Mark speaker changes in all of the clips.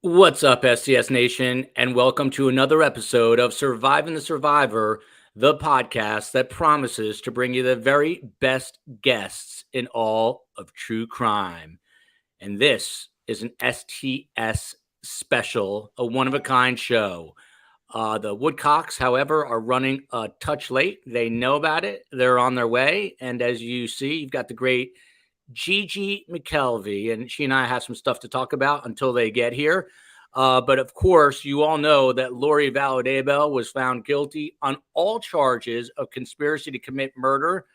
Speaker 1: What's up, SCS Nation, and welcome to another episode of Surviving the Survivor, the podcast that promises to bring you the very best guests in all of true crime. And this is an STS special, a one-of-a-kind show. The Woodcocks, however, are running a touch late. They know about it. They're on their way. And as you see, you've got the great Gigi McKelvey, and she and I have some stuff to talk about until they get here. But of course, you all know that Lori Vallow Daybell was found guilty on all charges of conspiracy to commit murder,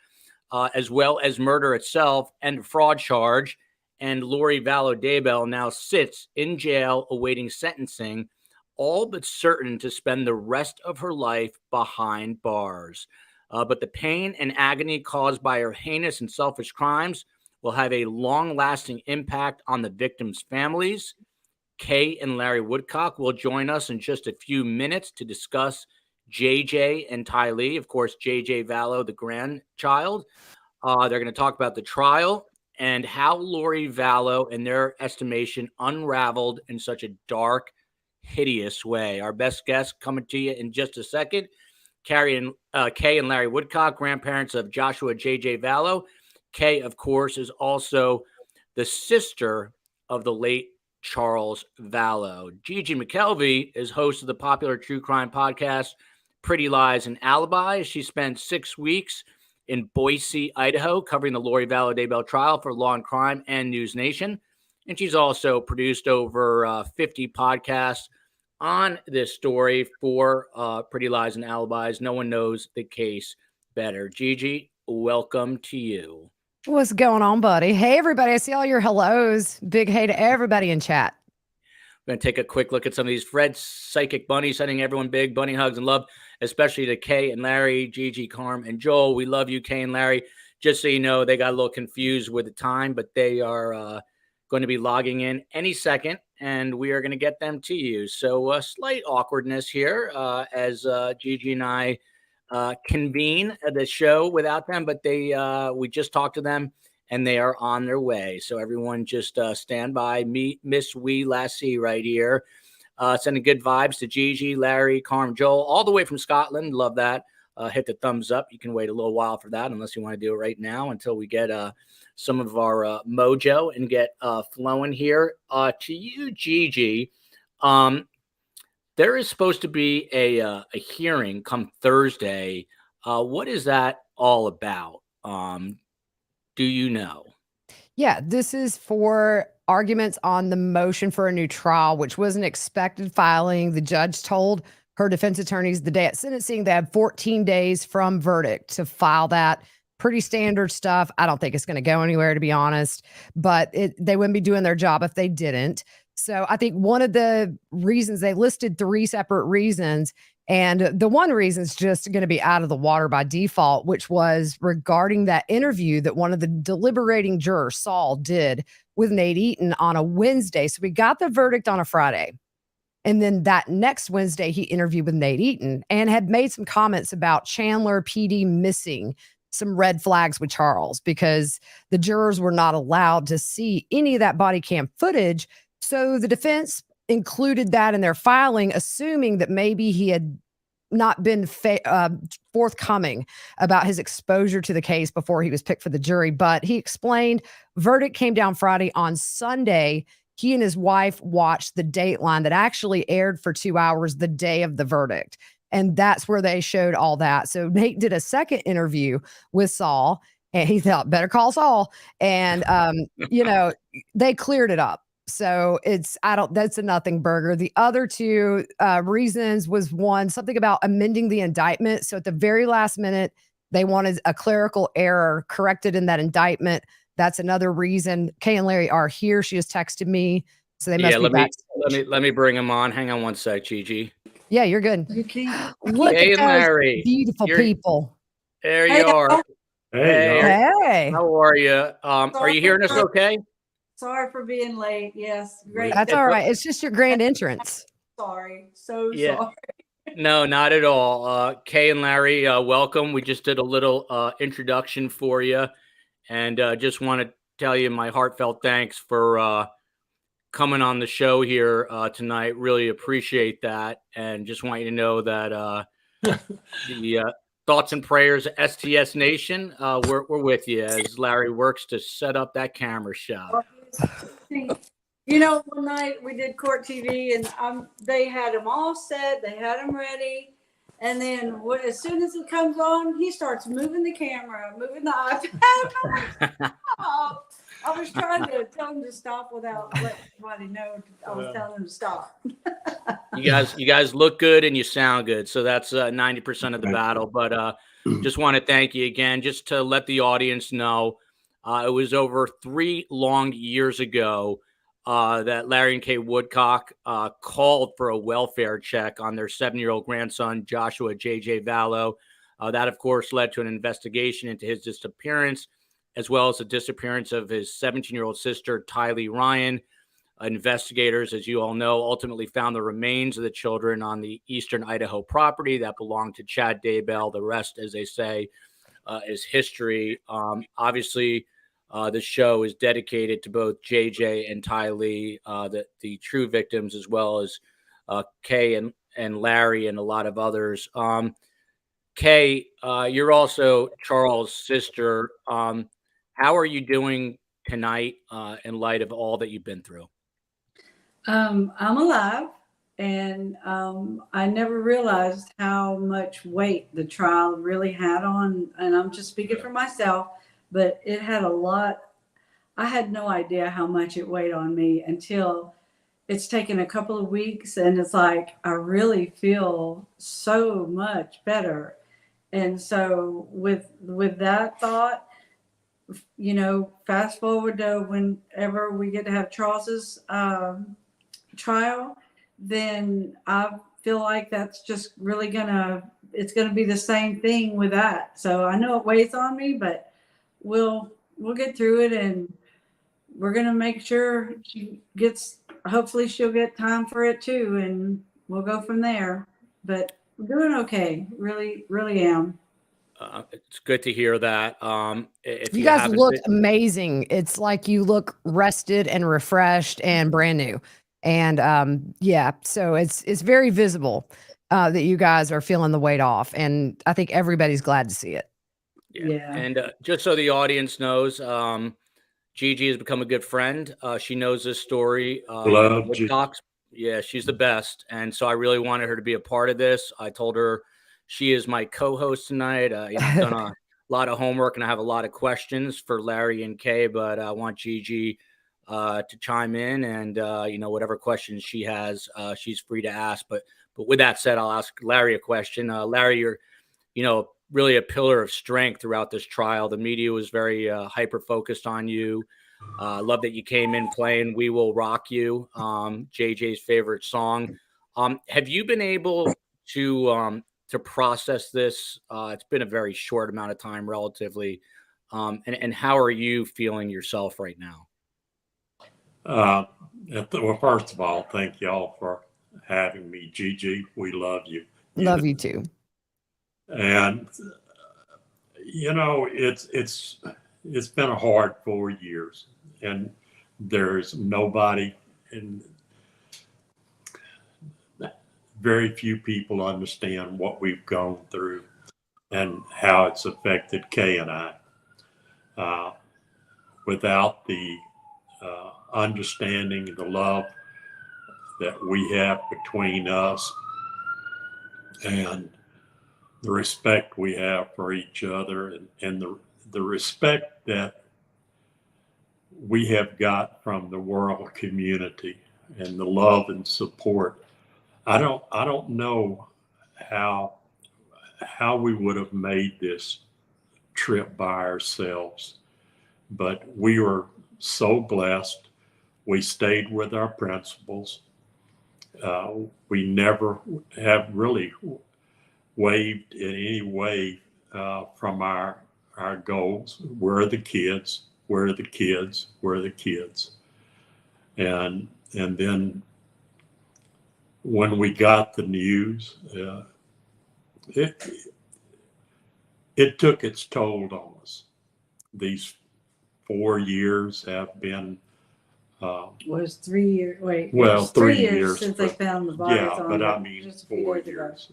Speaker 1: as well as murder itself and fraud charge. And Lori Vallow Daybell now sits in jail awaiting sentencing, all but certain to spend the rest of her life behind bars. But the pain and agony caused by her heinous and selfish crimes will have a long-lasting impact on the victims' families. Kay and Larry Woodcock will join us in just a few minutes to discuss JJ and Tylee, of course, JJ Vallow, the grandchild. They're going to talk about the trial and how Lori Vallow, in their estimation, unraveled in such a dark, hideous way. Our best guest coming to you in just a second. Kay and Larry Woodcock, grandparents of Joshua JJ Vallow. Kay, of course, is also the sister of the late Charles Vallow. Gigi McKelvey is host of the popular true crime podcast, Pretty Lies Alibis. She spent 6 weeks in Boise, Idaho, covering the Lori Vallow Daybell trial for Law Crime NewsNation. And she's also produced over 50 podcasts on this story for Pretty Lies Alibis. No one knows the case better. Gigi, welcome to you.
Speaker 2: What's going on, buddy? Hey, everybody. I see all your hellos. Big hey to everybody in chat.
Speaker 1: We're going to take a quick look at some of these. Fred Psychic Bunny sending everyone big bunny hugs and love, especially to Kay and Larry, Gigi, Carm, and Joel. We love you, Kay and Larry. Just so you know, they got a little confused with the time, but they are going to be logging in any second, and we are going to get them to you. So slight awkwardness here as Gigi and I convene the show without them, but we just talked to them and they are on their way. So everyone just stand by. Miss Wee Lassie right here, sending good vibes to Gigi, Larry, Carm, Joel, all the way from Scotland. Love that. Hit the thumbs up. You can wait a little while for that unless you want to do it right now until we get some of our mojo and get flowing here. To you, Gigi, there is supposed to be a hearing come Thursday. What is that all about? Do you know?
Speaker 2: Yeah, this is for arguments on the motion for a new trial, which was an expected filing. The judge told her defense attorneys the day at sentencing they had 14 days from verdict to file that. Pretty standard stuff. I don't think it's going to go anywhere, to be honest, but they wouldn't be doing their job if they didn't. So I think one of the reasons they listed 3 separate reasons, and the one reason is just going to be out of the water by default, which was regarding that interview that one of the deliberating jurors, Saul, did with Nate Eaton on a Wednesday. So we got the verdict on a Friday. And then that next Wednesday, he interviewed with Nate Eaton and had made some comments about Chandler PD missing some red flags with Charles because the jurors were not allowed to see any of that body cam footage. So the defense included that in their filing, assuming that maybe he had not been forthcoming about his exposure to the case before he was picked for the jury. But he explained verdict came down Friday. On Sunday, he and his wife watched the Dateline that actually aired for 2 hours the day of the verdict. And that's where they showed all that. So Nate did a second interview with Saul, and he thought, better call Saul. And, they cleared it up. So that's a nothing burger. The other 2 reasons was one, something about amending the indictment. So at the very last minute, they wanted a clerical error corrected in that indictment. That's another reason. Kay and Larry are here. She just texted me. So they must be back.
Speaker 1: Let me bring them on. Hang on one sec, Gigi.
Speaker 2: Yeah, you're good. Look
Speaker 1: Kay
Speaker 2: at
Speaker 1: and
Speaker 2: those
Speaker 1: Larry,
Speaker 2: beautiful people.
Speaker 1: There you are.
Speaker 2: Hey.
Speaker 1: How are you? Are you hearing us okay?
Speaker 3: Sorry for being late. Yes, great.
Speaker 2: That's all right. It's just your grand entrance.
Speaker 3: Sorry.
Speaker 1: Yeah.
Speaker 3: Sorry.
Speaker 1: No, not at all. Kay and Larry, welcome. We just did a little introduction for you, and just want to tell you my heartfelt thanks for coming on the show here tonight. Really appreciate that. And just want you to know that the thoughts and prayers, STS Nation, we're with you as Larry works to set up that camera shot.
Speaker 3: One night we did court TV and they had them all set. They had them ready. And then as soon as it comes on, he starts moving the camera, moving the iPad. I was trying to tell him to stop without letting anybody know I was telling him to stop.
Speaker 1: You guys look good and you sound good. So that's 90% of the battle. But just want to thank you again, just to let the audience know. It was over 3 long years ago that Larry and Kay Woodcock called for a welfare check on their 7-year-old grandson, Joshua JJ Vallow. That, of course, led to an investigation into his disappearance, as well as the disappearance of his 17-year-old sister, Tylee Ryan. Investigators, as you all know, ultimately found the remains of the children on the eastern Idaho property that belonged to Chad Daybell. The rest, as they say, is history. Obviously, the show is dedicated to both JJ and Tylee, the true victims, as well as Kay and Larry and a lot of others. Kay, you're also Charles' sister. How are you doing tonight in light of all that you've been through?
Speaker 3: I'm alive, and I never realized how much weight the trial really had on, and I'm just speaking for myself, but it had a lot. I had no idea how much it weighed on me until it's taken a couple of weeks, and it's like I really feel so much better. And so with that thought, fast forward to whenever we get to have Charles's trial, then I feel like that's just really it's gonna be the same thing with that. So I know it weighs on me, but we'll get through it, and we're gonna make sure hopefully she'll get time for it too, and we'll go from there. But we're doing okay. Really, really am.
Speaker 1: It's good to hear that. If
Speaker 2: you guys look amazing. It's like you look rested and refreshed and brand new. And so it's very visible that you guys are feeling the weight off. And I think everybody's glad to see it.
Speaker 3: Yeah.
Speaker 1: And just so the audience knows, Gigi has become a good friend. She knows this story.
Speaker 4: Love Gigi.
Speaker 1: Yeah, she's the best. And so I really wanted her to be a part of this. I told her she is my co-host tonight. I've done a lot of homework and I have a lot of questions for Larry and Kay, but I want Gigi to chime in and, whatever questions she has, she's free to ask. But with that said, I'll ask Larry a question. Larry, you're, really a pillar of strength throughout this trial. The media was very hyper-focused on you. Love that you came in playing We Will Rock You, JJ's favorite song. Have you been able to process this? It's been a very short amount of time relatively. And how are you feeling yourself right now?
Speaker 4: Well, first of all, thank y'all for having me. Gigi, we love you.
Speaker 2: Love you too.
Speaker 4: And it's been a hard 4 years, and there's nobody, and very few people understand what we've gone through and how it's affected Kay and I. Without the understanding, the love that we have between us, and the respect we have for each other, and the respect that we have got from the world community, and the love and support. I don't know how we would have made this trip by ourselves, but we were so blessed. We stayed with our principles. We never have really waved in any way from our goals. We're the kids. We're the kids. We're the kids. And then when we got the news, it took its toll on us. These 4 years have been
Speaker 3: Was 3 years. Wait,
Speaker 4: Well,
Speaker 3: it was
Speaker 4: 3
Speaker 3: 3 years
Speaker 4: years,
Speaker 3: since they
Speaker 4: but-
Speaker 3: found the bodies
Speaker 4: Yeah,
Speaker 3: on
Speaker 4: but
Speaker 3: it,
Speaker 4: I mean,
Speaker 3: just a few
Speaker 4: 4
Speaker 3: days ago.
Speaker 4: years.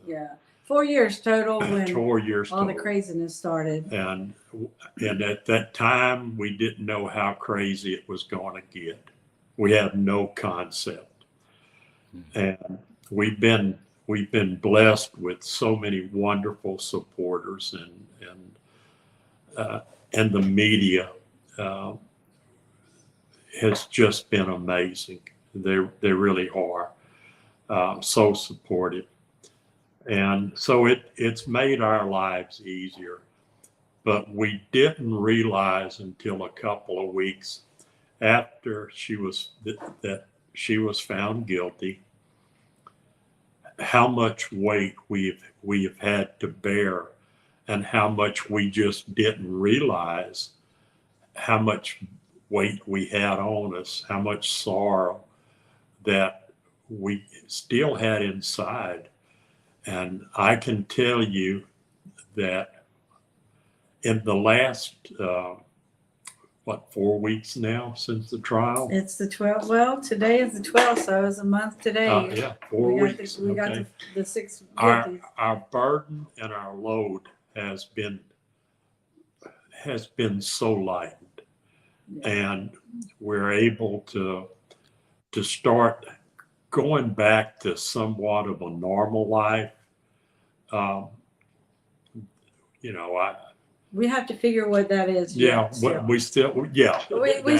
Speaker 3: Yeah, 4 years total when
Speaker 4: 4 years
Speaker 3: all the
Speaker 4: total.
Speaker 3: craziness started.
Speaker 4: And at that time, we didn't know how crazy it was going to get. We had no concept. And we've been blessed with so many wonderful supporters, and the media has just been amazing. They really are so supportive. And so it's made our lives easier. But we didn't realize until a couple of weeks after that she was found guilty, how much weight we have had to bear, and how much we just didn't realize how much weight we had on us, how much sorrow that we still had inside. And I can tell you that in the last, 4 weeks now since the trial?
Speaker 3: It's the 12th. Well, today is the 12th, so it's a month today.
Speaker 4: Yeah, 4 weeks.
Speaker 3: We got
Speaker 4: Okay.
Speaker 3: the 6
Speaker 4: Our burden and our load has been so lightened, and we're able to start going back to somewhat of a normal life.
Speaker 3: We have to figure what that is.
Speaker 4: We
Speaker 3: We
Speaker 4: that's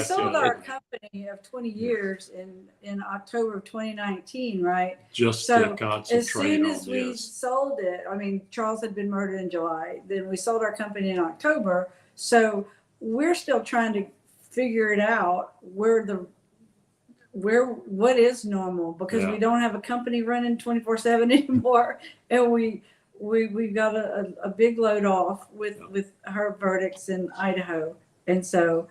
Speaker 3: sold
Speaker 4: it.
Speaker 3: our company of 20 years in October of 2019, right?
Speaker 4: Just
Speaker 3: So,
Speaker 4: to concentrate
Speaker 3: as soon
Speaker 4: on
Speaker 3: as we
Speaker 4: this.
Speaker 3: sold it, I mean, Charles had been murdered in July. Then we sold our company in October. So we're still trying to figure it out what is normal, because we don't have a company running 24/7 anymore, and we've got a big load off with her verdicts in Idaho, and so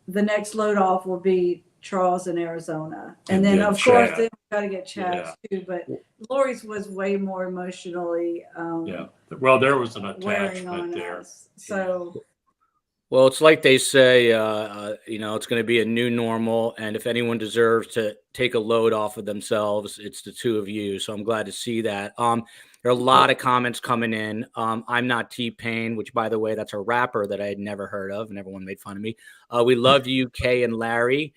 Speaker 3: the next load off will be Charles in Arizona, and then of course then we got to get Chad's too. But Lori's was way more emotionally
Speaker 4: Well, there was an
Speaker 3: wearing on
Speaker 4: attachment there.
Speaker 3: us. So
Speaker 1: Well, it's like they say, it's going to be a new normal. And if anyone deserves to take a load off of themselves, it's the two of you. So I'm glad to see that. There are a lot of comments coming in. I'm not T-Pain, which, by the way, that's a rapper that I had never heard of, and everyone made fun of me. We love you, Kay and Larry,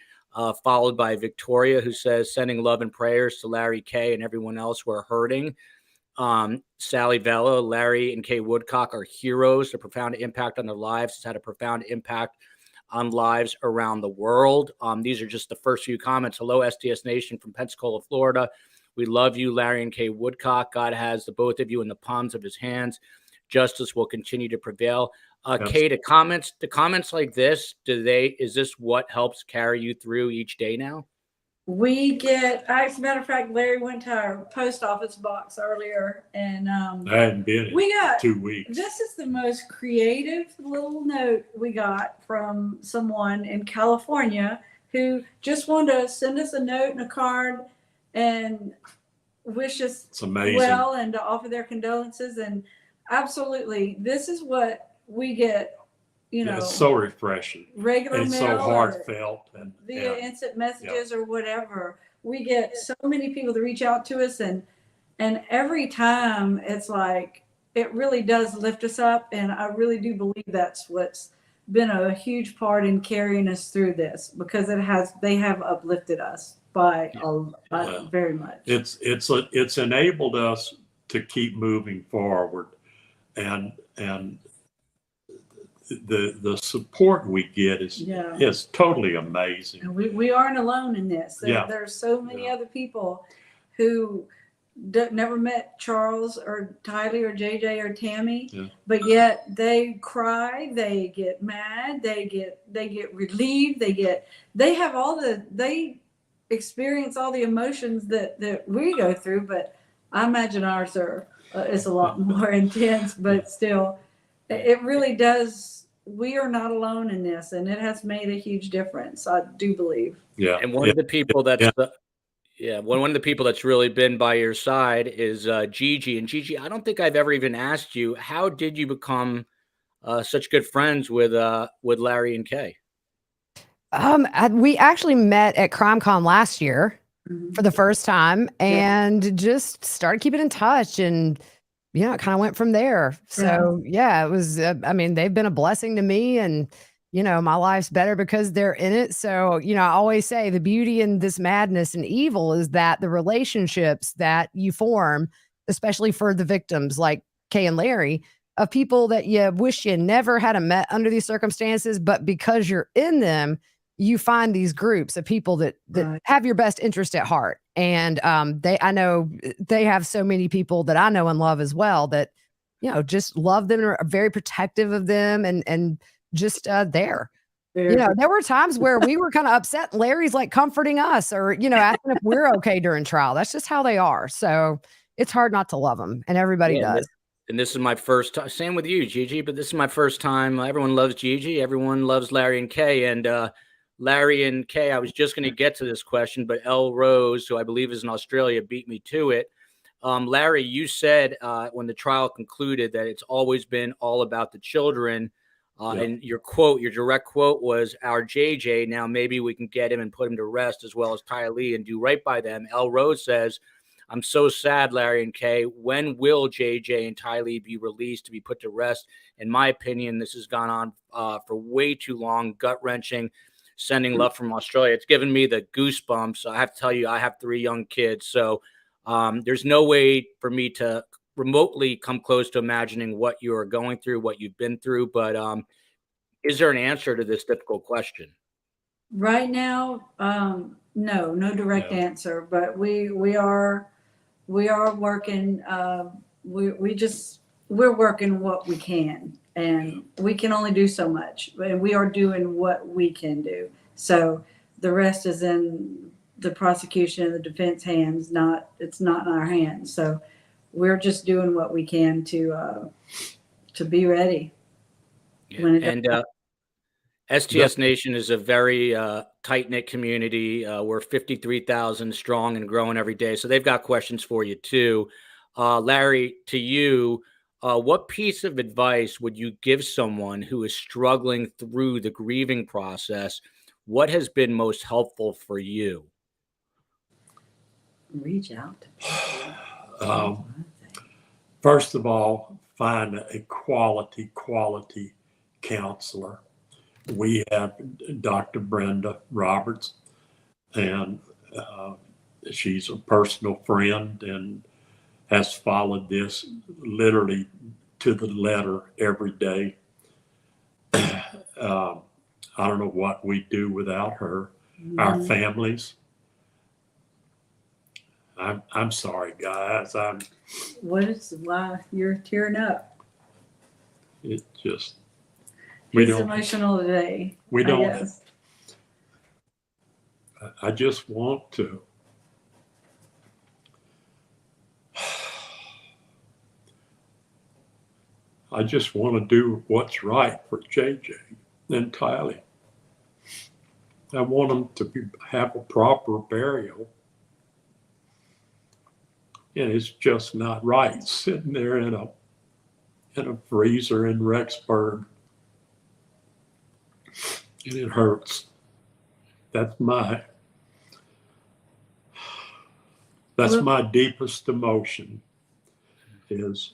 Speaker 1: followed by Victoria, who says, sending love and prayers to Larry, Kay, and everyone else who are hurting. Sally Vallow, Larry, and Kay Woodcock are heroes. The profound impact on their lives has had a profound impact on lives around the world. These are just the first few comments. Hello, STS Nation from Pensacola, Florida. We love you, Larry and Kay Woodcock. God has the both of you in the palms of his hands. Justice will continue to prevail. Kay, the comments like this, is this what helps carry you through each day now?
Speaker 3: we get, as a matter of fact, Larry went to our post office box earlier, and
Speaker 4: I hadn't been in
Speaker 3: we got
Speaker 4: 2 weeks.
Speaker 3: this is the most creative little note we got from someone in California who just wanted to send us a note and a card and wish us
Speaker 4: It's amazing.
Speaker 3: well and to offer their condolences. And absolutely, this is what we get,
Speaker 4: It's so refreshing.
Speaker 3: regular
Speaker 4: And it's so
Speaker 3: mail or
Speaker 4: heartfelt and
Speaker 3: via instant messages or whatever. We get so many people that reach out to us, and every time it's like it really does lift us up, and I really do believe that's what's been a huge part in carrying us through this, because they have uplifted us by very much.
Speaker 4: It's enabled us to keep moving forward, and the support we get is totally amazing.
Speaker 3: And we aren't alone in this. There's so many other people who never met Charles or Tylee or JJ or Tammy, but yet they cry, they get mad, they get relieved, they experience all the emotions that we go through. But I imagine ours is a lot more intense, but still, it really does. We are not alone in this, and it has made a huge difference, I do believe.
Speaker 4: Yeah.
Speaker 1: And one of the people one of the people that's really been by your side is Gigi. And Gigi, I don't think I've ever even asked you, how did you become such good friends with Larry and Kay?
Speaker 2: We actually met at CrimeCon last year
Speaker 3: Mhm.
Speaker 2: for the first time and just started keeping in touch, and it kind of went from there. So yeah, it was, I mean, they've been a blessing to me, and my life's better because they're in it. So, I always say the beauty in this madness and evil is that the relationships that you form, especially for the victims like Kay and Larry, of people that you wish you never had met under these circumstances, but because you're in them, you find these groups of people that
Speaker 3: Right.
Speaker 2: have your best interest at heart. And I know they have so many people that I know and love as well that just love them, are very protective of them, and just there. There were times where we were kind of upset, and Larry's like comforting us, or asking if we're okay during trial. That's just how they are. So it's hard not to love them, and everybody
Speaker 1: Yeah,
Speaker 2: does.
Speaker 1: and this is my first time. Same with you, Gigi, but this is my first time. Everyone loves Gigi. Everyone loves Larry and Kay. And Larry and Kay, I was just going to get to this question, but Elle Rose, who I believe is in Australia, beat me to it. Larry, you said when the trial concluded that it's always been all about the children. And your direct quote was, "Our JJ, now maybe we can get him and put him to rest, as well as Tylee, and do right by them." Elle Rose says, "I'm so sad, Larry and Kay. When will JJ and Tylee be released to be put to rest? In my opinion, this has gone on for way too long, gut-wrenching, sending love from Australia." It's given me the goosebumps. I have to tell you, I have 3 young kids, so there's no way for me to remotely come close to imagining what you are going through, what you've been through. But is there an answer to this difficult question?
Speaker 3: Right now, no direct answer, but we are working. We're working what we can, and we can only do so much, and we are doing what we can do. So the rest is in the prosecution and the defense hands. It's not in our hands. So we're just doing what we can to be ready.
Speaker 1: And STS Nation is a very tight-knit community. We're 53,000 strong and growing every day. So they've got questions for you too. Larry, to you, what piece of advice would you give someone who is struggling through the grieving process? What has been most helpful for you?
Speaker 3: Reach out to people.
Speaker 4: First of all, find a quality counselor. We have Dr. Brenda Roberts, and she's a personal friend and has followed this literally to the letter every day. I don't know what we'd do without her. Our families. I'm sorry, guys.
Speaker 3: Why you're tearing up?
Speaker 4: It just
Speaker 3: He's emotional today.
Speaker 4: We don't. I just want to. I just want to do what's right for JJ and Tylee. I want them to have a proper burial. And it's just not right sitting there in a freezer in Rexburg. And it hurts. That's my deepest emotion, is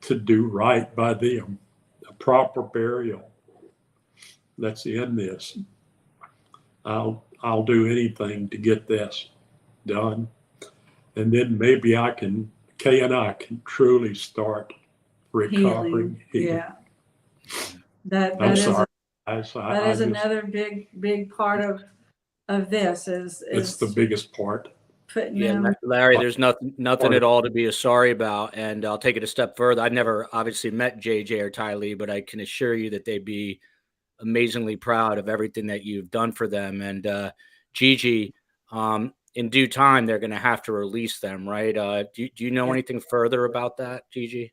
Speaker 4: to do right by them, a proper burial. Let's end this. I'll do anything to get this done, and then maybe Kay and I can truly start recovering. Healing.
Speaker 3: Yeah, that is another big part of this.
Speaker 4: It's the biggest part.
Speaker 1: Larry, there's nothing at all to be sorry about, and I'll take it a step further. I've never obviously met JJ or Tylee, but I can assure you that they'd be amazingly proud of everything that you've done for them. And Gigi, in due time, they're going to have to release them, right? Do you know anything further about that, Gigi?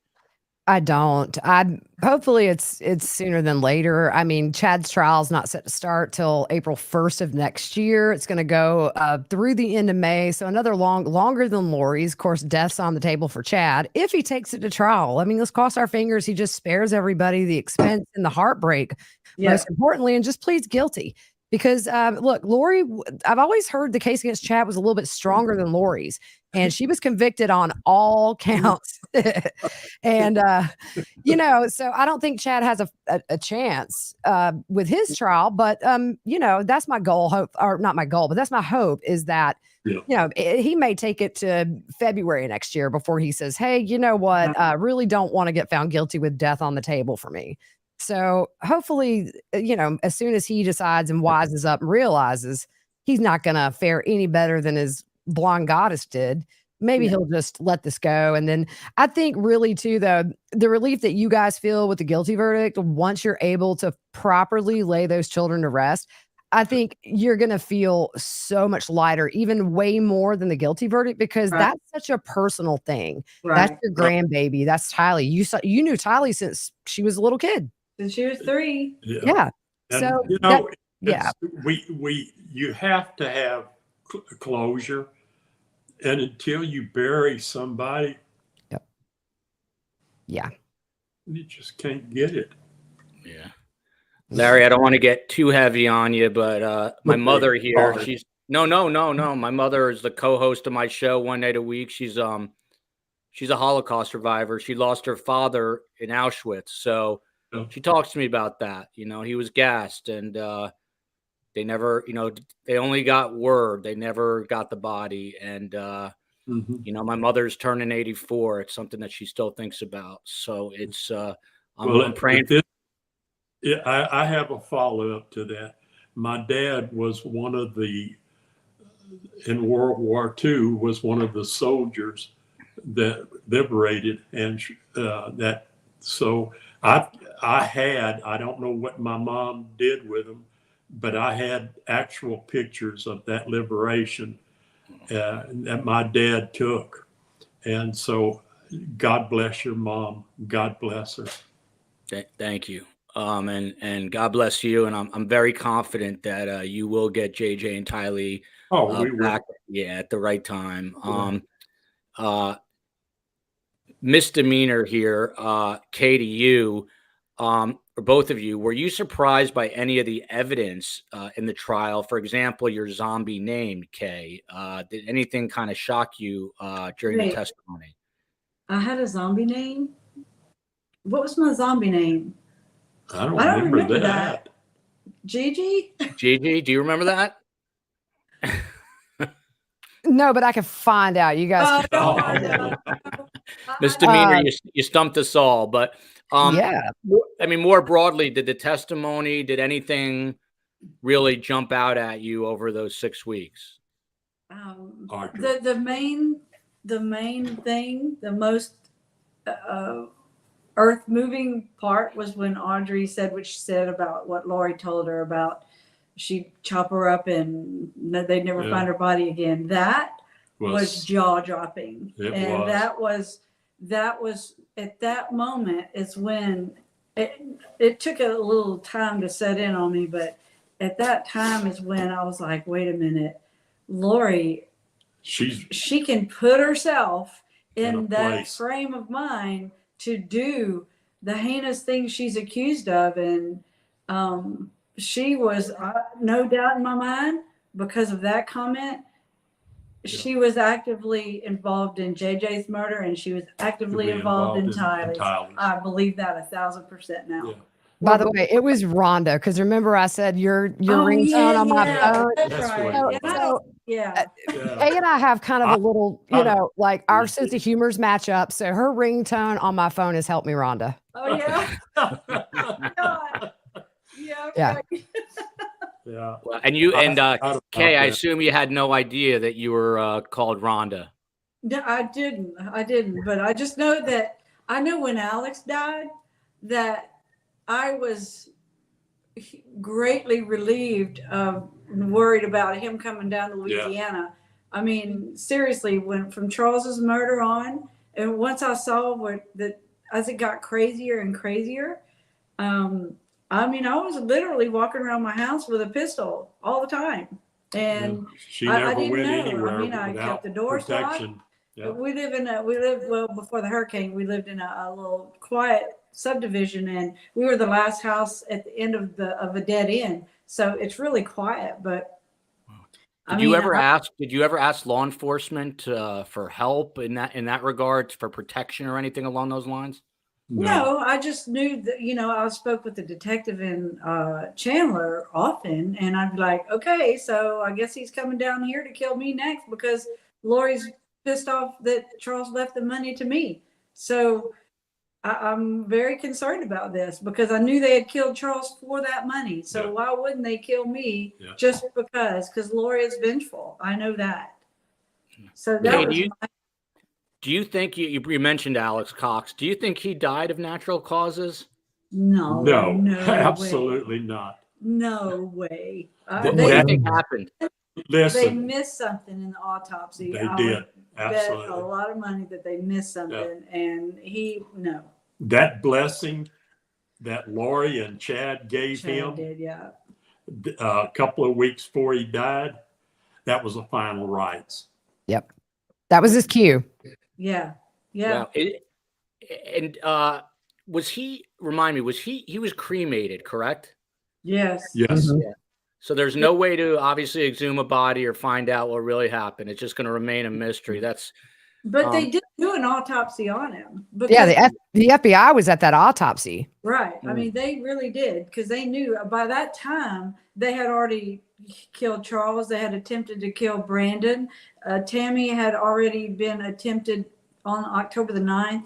Speaker 2: I don't. Hopefully it's sooner than later. I mean, Chad's trial is not set to start till April 1st of next year. It's going to go through the end of May. So another longer than Lori's. Of course, death's on the table for Chad if he takes it to trial. I mean, let's cross our fingers. He just spares everybody the expense and the heartbreak, most importantly, and just pleads guilty. Because look, Lori, I've always heard the case against Chad was a little bit stronger than Lori's, and she was convicted on all counts. And so I don't think Chad has a chance with his trial. But that's my goal, hope, or not my goal, but that's my hope, is that he may take it to February next year before he says, hey, you know what, I really don't want to get found guilty with death on the table for me. So hopefully, as soon as he decides and wises up and realizes he's not going to fare any better than his blonde goddess did, maybe he'll just let this go. And then I think really too, the relief that you guys feel with the guilty verdict, once you're able to properly lay those children to rest, I think you're going to feel so much lighter, even way more than the guilty verdict, because that's such a personal thing. That's your grandbaby. That's Tylee. You knew Tylee since she was a little kid.
Speaker 3: Since she was 3.
Speaker 2: Yeah.
Speaker 4: And,
Speaker 2: so
Speaker 4: you have to have closure, and until you bury somebody, you just can't get it.
Speaker 1: Yeah. Larry, I don't want to get too heavy on you, but my mother here, she's no. My mother is the co-host of my show one night a week. She's a Holocaust survivor. She lost her father in Auschwitz. So she talks to me about that. He was gassed, and they never, they only got word. They never got the body. And, my mother's turning 84. It's something that she still thinks about. So it's, I'm praying.
Speaker 4: I have a follow-up to that. My dad was in World War II, was one of the soldiers that liberated, and so I don't know what my mom did with him, but I had actual pictures of that liberation that my dad took. And so God bless your mom. God bless her.
Speaker 1: Thank you. And God bless you. And I'm very confident that you will get JJ and Tylee back at the right time. Misdemeanor here, Katie, you, or both of you, were you surprised by any of the evidence in the trial? For example, your zombie name, Kay. Did anything kind of shock you during the testimony?
Speaker 3: I had a zombie name. What was my zombie name?
Speaker 4: I don't remember that.
Speaker 3: Gigi?
Speaker 1: Gigi, do you remember that?
Speaker 2: No, but I can find out. You guys.
Speaker 1: Misdemeanor, you stumped us all. But I mean, more broadly, did the testimony, did anything really jump out at you over those 6 weeks?
Speaker 3: The main thing, the most earth moving part was when Audrey said what she said about what Lori told her about she'd chop her up and they'd never find her body again. That was jaw dropping. That was at that moment is when it took a little time to set in on me, but at that time is when I was like, wait a minute, Lori, she can put herself in that frame of mind to do the heinous things she's accused of. And she was, no doubt in my mind, because of that comment, she was actively involved in JJ's murder, and she was actively involved in Tylee's. I believe that 1,000% now. Yeah.
Speaker 2: By the way, it was Rhonda, because remember I said your ringtone on my phone.
Speaker 3: That's right.
Speaker 2: Kay and I have kind of a little, like our sense of humors match up. So her ringtone on my phone has helped me, Rhonda.
Speaker 3: Oh yeah.
Speaker 4: Yeah.
Speaker 1: Well, and Kay, I assume you had no idea that you were called Rhonda.
Speaker 3: No, I didn't. But I just know that I know when Alex died that I was greatly relieved and worried about him coming down to Louisiana. I mean, seriously, when from Charles's murder on, and once I saw that it got crazier and crazier, I mean, I was literally walking around my house with a pistol all the time. And
Speaker 4: she
Speaker 3: I
Speaker 4: never
Speaker 3: didn't
Speaker 4: went
Speaker 3: know.
Speaker 4: anywhere
Speaker 3: I mean, I
Speaker 4: without
Speaker 3: kept the doors locked.
Speaker 4: protection. Yeah.
Speaker 3: We lived, well, before the hurricane, we lived in a little quiet subdivision, and we were the last house at the end of a dead end. So it's really quiet, but
Speaker 1: Did you ever ask law enforcement for help in that regard, for protection or anything along those lines?
Speaker 3: No, I just knew that, I spoke with the detective in Chandler often, and I'd be like, okay, so I guess he's coming down here to kill me next because Lori's pissed off that Charles left the money to me. So I'm very concerned about this because I knew they had killed Charles for that money. So why wouldn't they kill me just because? Because Lori is vengeful. I know that. So that was
Speaker 1: Do you think you mentioned Alex Cox? Do you think he died of natural causes?
Speaker 3: No,
Speaker 4: absolutely not.
Speaker 3: No way.
Speaker 1: What do you think happened?
Speaker 4: Listen,
Speaker 3: they missed something in the autopsy.
Speaker 4: They did. Absolutely.
Speaker 3: Bet a lot of money that they missed something, and
Speaker 4: that blessing that Lori and Chad gave him
Speaker 3: did,
Speaker 4: a couple of weeks before he died, that was the final rites.
Speaker 2: Yep. That was his cue.
Speaker 3: Yeah.
Speaker 1: Wow. Was he was cremated, correct?
Speaker 3: Yes.
Speaker 4: Yes.
Speaker 2: Mm-hmm.
Speaker 1: Yeah. So there's no way to obviously exhume a body or find out what really happened. It's just going to remain a mystery.
Speaker 3: But they did do an autopsy on him.
Speaker 2: Yeah, the FBI was at that autopsy.
Speaker 3: Right. I mean, they really did, because they knew by that time they had already killed Charles. They had attempted to kill Brandon. Tammy had already been attempted on October the 9th,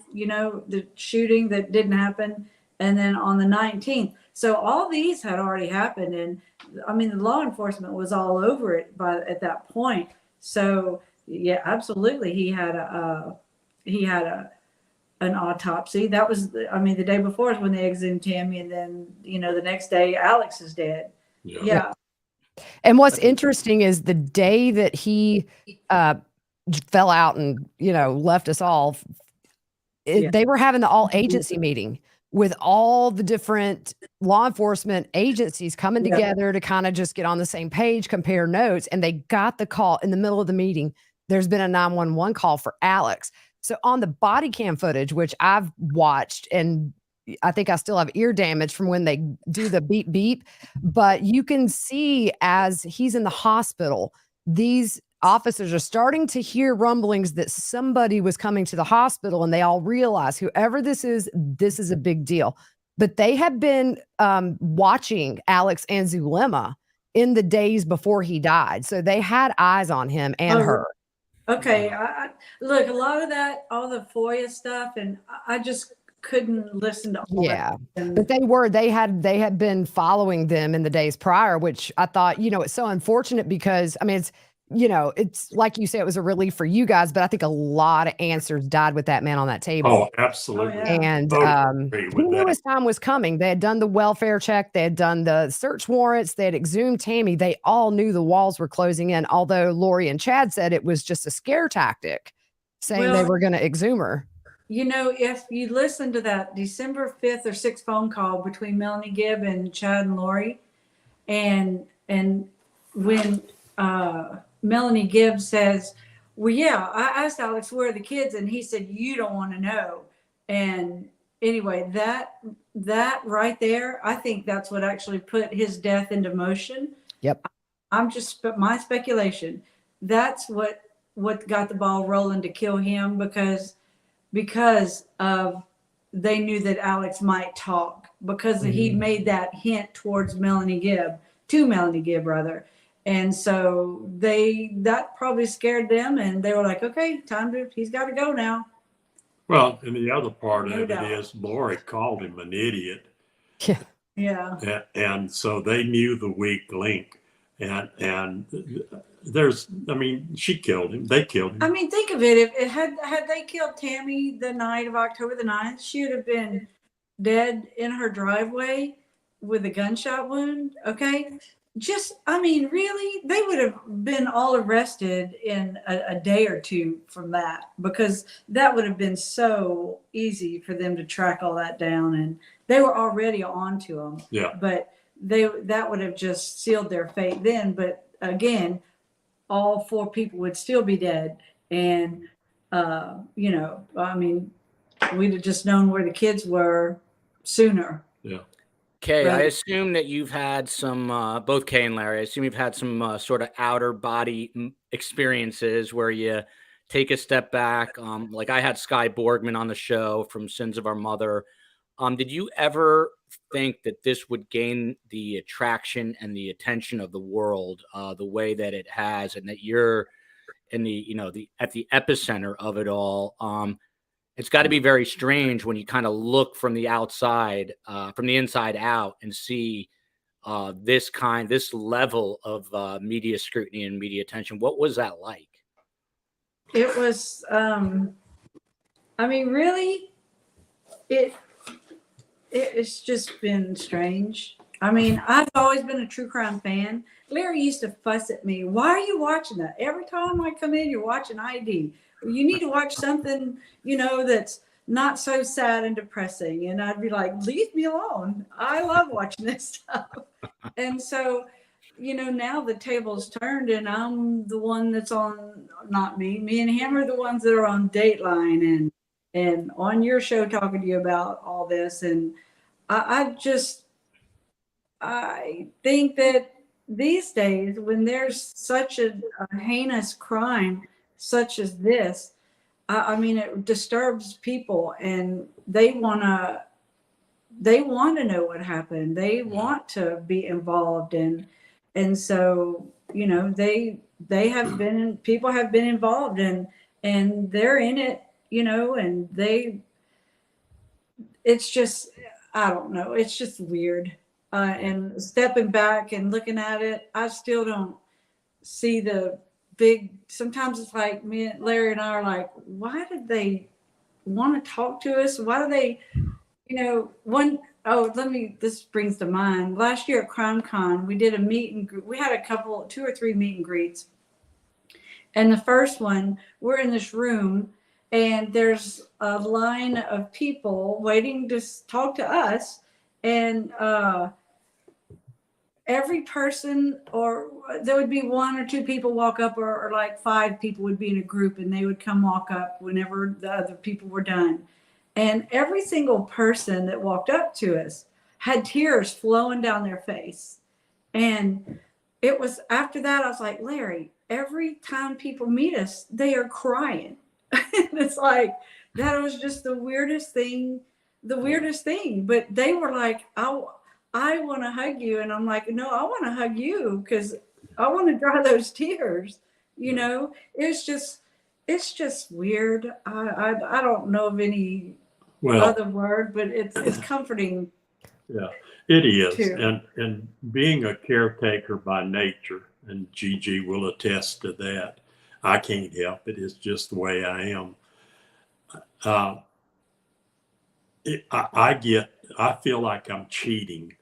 Speaker 3: the shooting that didn't happen. And then on the 19th. So all these had already happened. And I mean, the law enforcement was all over it at that point. So yeah, absolutely. He had an autopsy. That was, the day before is when they exhumed Tammy. And then, the next day Alex is dead. Yeah.
Speaker 2: And what's interesting is the day that he fell out and, left us all, they were having the all agency meeting with all the different law enforcement agencies coming together to kind of just get on the same page, compare notes. And they got the call in the middle of the meeting. There's been a 911 call for Alex. So on the body cam footage, which I've watched, and I think I still have ear damage from when they do the beep beep, but you can see as he's in the hospital, these officers are starting to hear rumblings that somebody was coming to the hospital, and they all realize whoever this is a big deal. But they have been watching Alex and Zulema in the days before he died. So they had eyes on him and her.
Speaker 3: Okay. Look, a lot of that, all the FOIA stuff, and I just couldn't listen to all that.
Speaker 2: But they had been following them in the days prior, which I thought, it's so unfortunate because, it's like you say, it was a relief for you guys, but I think a lot of answers died with that man on that table.
Speaker 4: Oh, absolutely.
Speaker 2: And he knew his time was coming. They had done the welfare check. They had done the search warrants. They had exhumed Tammy. They all knew the walls were closing in, although Lori and Chad said it was just a scare tactic, saying they were going to exhume her.
Speaker 3: If you listen to that December 5th or 6th phone call between Melanie Gibb and Chad and Lori, and when Melanie Gibb says, well, yeah, I asked Alex, where are the kids? And he said, you don't want to know. And anyway, that right there, I think that's what actually put his death into motion.
Speaker 2: Yep.
Speaker 3: My speculation. That's what got the ball rolling to kill him, because of they knew that Alex might talk, because he'd made that hint to Melanie Gibb rather. And so that probably scared them, and they were like, okay, he's got to go now.
Speaker 4: Well, and the other part of it is Lori called him an idiot.
Speaker 3: Yeah.
Speaker 4: And so they knew the weak link. And she killed him. They killed him.
Speaker 3: Think of it. If had they killed Tammy the night of October the 9th, she would have been dead in her driveway with a gunshot wound. Okay. just, I mean, really, they would have been all arrested in a day or two from that, because that would have been so easy for them to track all that down, and they were already on to them.
Speaker 4: Yeah.
Speaker 3: But that would have just sealed their fate then. But again, all 4 people would still be dead. And, you know, I mean, we'd have just known where the kids were sooner.
Speaker 4: Yeah.
Speaker 1: Kay, I
Speaker 3: Right.
Speaker 1: assume that you've had some, both Kay and Larry, I assume you've had some sort of outer body experiences where you take a step back. Like I had Sky Borgman on the show from Sins of Our Mother. Did you ever think that this would gain the attraction and the attention of the world the way that it has, and that you're in the at the epicenter of it all? It's got to be very strange when you kind of look from the outside, from the inside out, and see this level of media scrutiny and media attention. What was that like?
Speaker 3: It was, I mean, really, it's just been strange. I mean, I've always been a true crime fan. Larry used to fuss at me. Why are you watching that? Every time I come in, you're watching ID. You need to watch something, you know, that's not so sad and depressing. And I'd be like, leave me alone. I love watching this stuff. And so, you know, now the table's turned, and I'm the one that's on, not me. Me and him are the ones that are on Dateline and on your show talking to you about all this. And I think that these days, when there's such a heinous crime such as this, I mean, it disturbs people, and they want to know what happened. They want to be involved, and so, you know, people have been involved, and they're in it, you know, and it's just, I don't know, it's just weird. And stepping back and looking at it, I still don't see the big, sometimes it's like Larry and I are like, why did they want to talk to us? Why do they, you know, this brings to mind, last year at CrimeCon, we did a meet and greet. We had 2 or 3 meet and greets. And the first one, we're in this room, and there's a line of people waiting to talk to us. And every person, or there would be 1 or 2 people walk up, or like 5 people would be in a group, and they would come walk up whenever the other people were done. And every single person that walked up to us had tears flowing down their face. And it was after that, I was like, Larry, every time people meet us, they are crying. And it's like, that was just the weirdest thing. But they were like, I want to hug you. And I'm like, no, I want to hug you, because I want to dry those tears. You know, it's just weird. I don't know of any other word, but it's comforting.
Speaker 4: Yeah, it is.
Speaker 3: Too.
Speaker 4: And being a caretaker by nature, and Gigi will attest to that, I can't help it. It's just the way I am. I feel like I'm cheating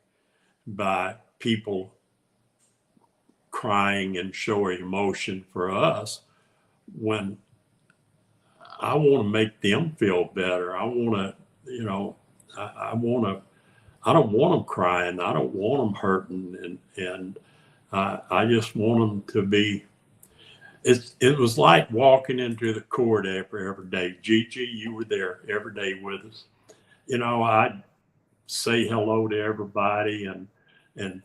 Speaker 4: by people crying and showing emotion for us, when I want to make them feel better. I want to, you know, I don't want them crying. I don't want them hurting. And I just want them to be, it was like walking into the court every day. Gigi, you were there every day with us. You know, I'd say hello to everybody and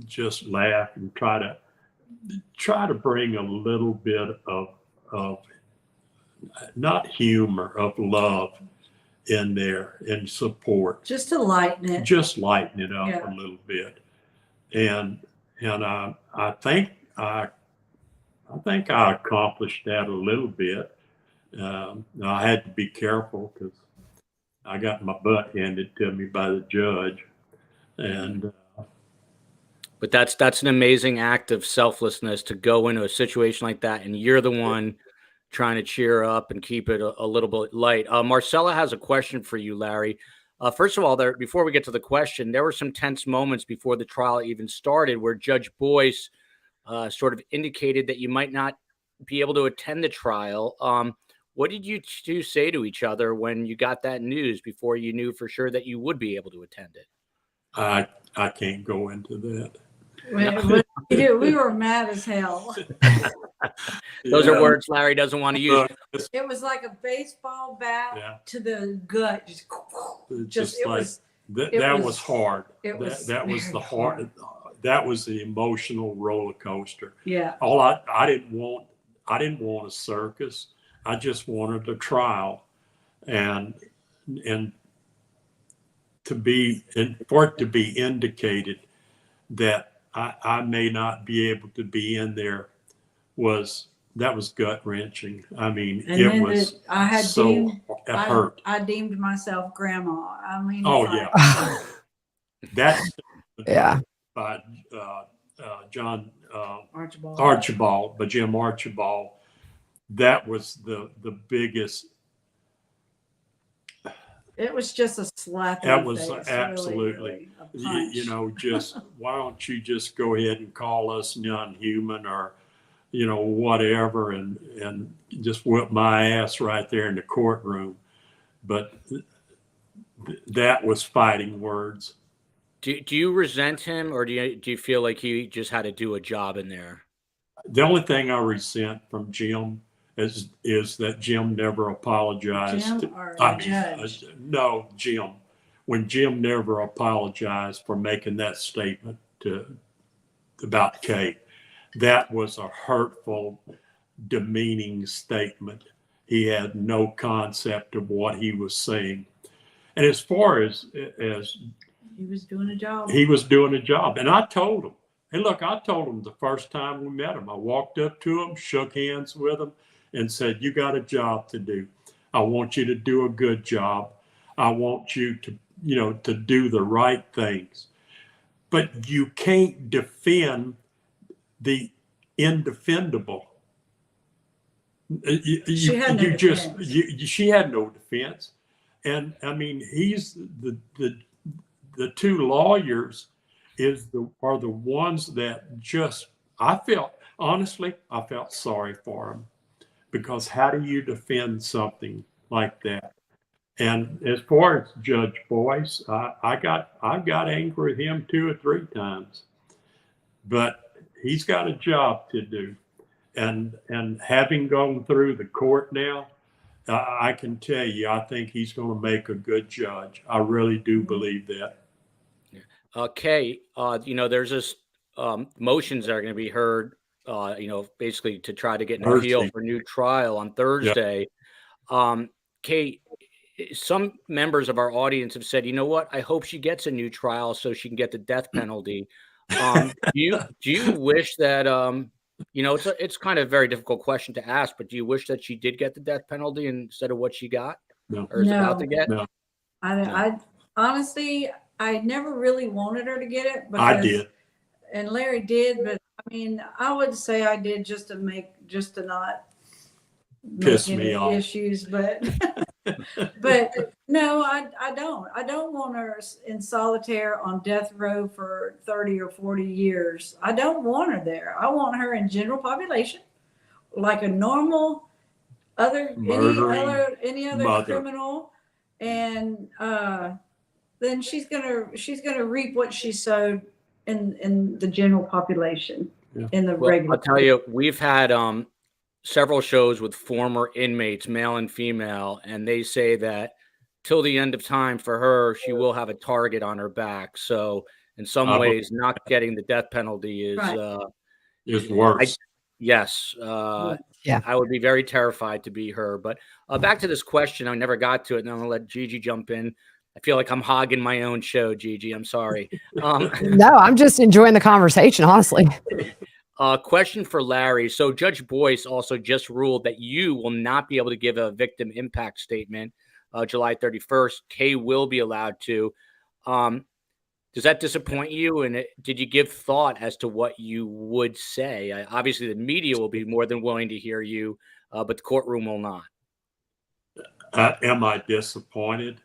Speaker 4: just laugh and try to bring a little bit of not humor, of love in there, and support.
Speaker 3: Just to lighten it.
Speaker 4: Just lighten it up a little bit. And I think I accomplished that a little bit. I had to be careful, because I got my butt handed to me by the judge. And
Speaker 1: but that's an amazing act of selflessness, to go into a situation like that, and you're the one trying to cheer up and keep it a little bit light. Marcella has a question for you, Larry. First of all, before we get to the question, there were some tense moments before the trial even started where Judge Boyce sort of indicated that you might not be able to attend the trial. What did you two say to each other when you got that news before you knew for sure that you would be able to attend it?
Speaker 4: I can't go into that.
Speaker 3: We were mad as hell.
Speaker 1: Those are words Larry doesn't want to use.
Speaker 3: It was like a baseball bat to the gut.
Speaker 4: That was hard. That was the hard. That was the emotional roller coaster.
Speaker 3: Yeah.
Speaker 4: I didn't want a circus. I just wanted a trial, and for it to be indicated that I may not be able to be in there was gut wrenching. I mean, it was hurt.
Speaker 3: I deemed myself grandma. I mean,
Speaker 4: that's by John Archibald, by Jim Archibald. That was the biggest.
Speaker 3: It was just a slap.
Speaker 4: That was absolutely, just why don't you just go ahead and call us non-human or, whatever, and just whip my ass right there in the courtroom. But that was fighting words.
Speaker 1: Do you resent him, or do you feel like he just had to do a job in there?
Speaker 4: The only thing I resent from Jim is that Jim never apologized.
Speaker 3: Judge?
Speaker 4: No, Jim. When Jim never apologized for making that statement about Kay, that was a hurtful, demeaning statement. He had no concept of what he was saying. And as far as
Speaker 3: he was doing a job.
Speaker 4: He was doing a job. And I told him, hey, look, I told him the first time we met him, I walked up to him, shook hands with him, and said, you got a job to do. I want you to do a good job. I want you to, to do the right things. But you can't defend the indefendable.
Speaker 3: She
Speaker 4: had no defense. And I mean, he's the two lawyers are the ones that just, I felt sorry for him. Because how do you defend something like that? And as far as Judge Boyce, I got angry with him 2 or 3 times, but he's got a job to do. And having gone through the court now, I can tell you, I think he's going to make a good judge. I really do believe that.
Speaker 1: Kay, there's this motions that are going to be heard. Basically to try to get an appeal for new trial on Thursday. Yeah. Kate, some members of our audience have said, you know what? I hope she gets a new trial so she can get the death penalty. Do you wish that, it's kind of a very difficult question to ask, but do you wish that she did get the death penalty instead of what she got?
Speaker 4: No.
Speaker 1: Or is about to get?
Speaker 4: No.
Speaker 3: I honestly, I never really wanted her to get it.
Speaker 4: I did.
Speaker 3: And Larry did, but I mean, I would say I did just to not
Speaker 4: piss
Speaker 3: make
Speaker 4: me
Speaker 3: any
Speaker 4: off.
Speaker 3: Issues, but no, I don't want her in solitaire on death row for 30 or 40 years. I don't want her there. I want her in general population, like a normal any other criminal, and then she's gonna reap what she sowed in the general population.
Speaker 4: Yeah.
Speaker 3: In the regular.
Speaker 1: I'll tell you, we've had several shows with former inmates, male and female, and they say that till the end of time for her, she will have a target on her back. So in some ways, not getting the death penalty is
Speaker 4: worse.
Speaker 1: Yes. I would be very terrified to be her. But back to this question, I never got to it, and I'm going to let Gigi jump in. I feel like I'm hogging my own show, Gigi. I'm sorry.
Speaker 2: No, I'm just enjoying the conversation, honestly.
Speaker 1: Question for Larry. So Judge Boyce also just ruled that you will not be able to give a victim impact statement July 31st. Kay will be allowed to. Does that disappoint you? And did you give thought as to what you would say? Obviously, the media will be more than willing to hear you, but the courtroom will not.
Speaker 4: Am I disappointed?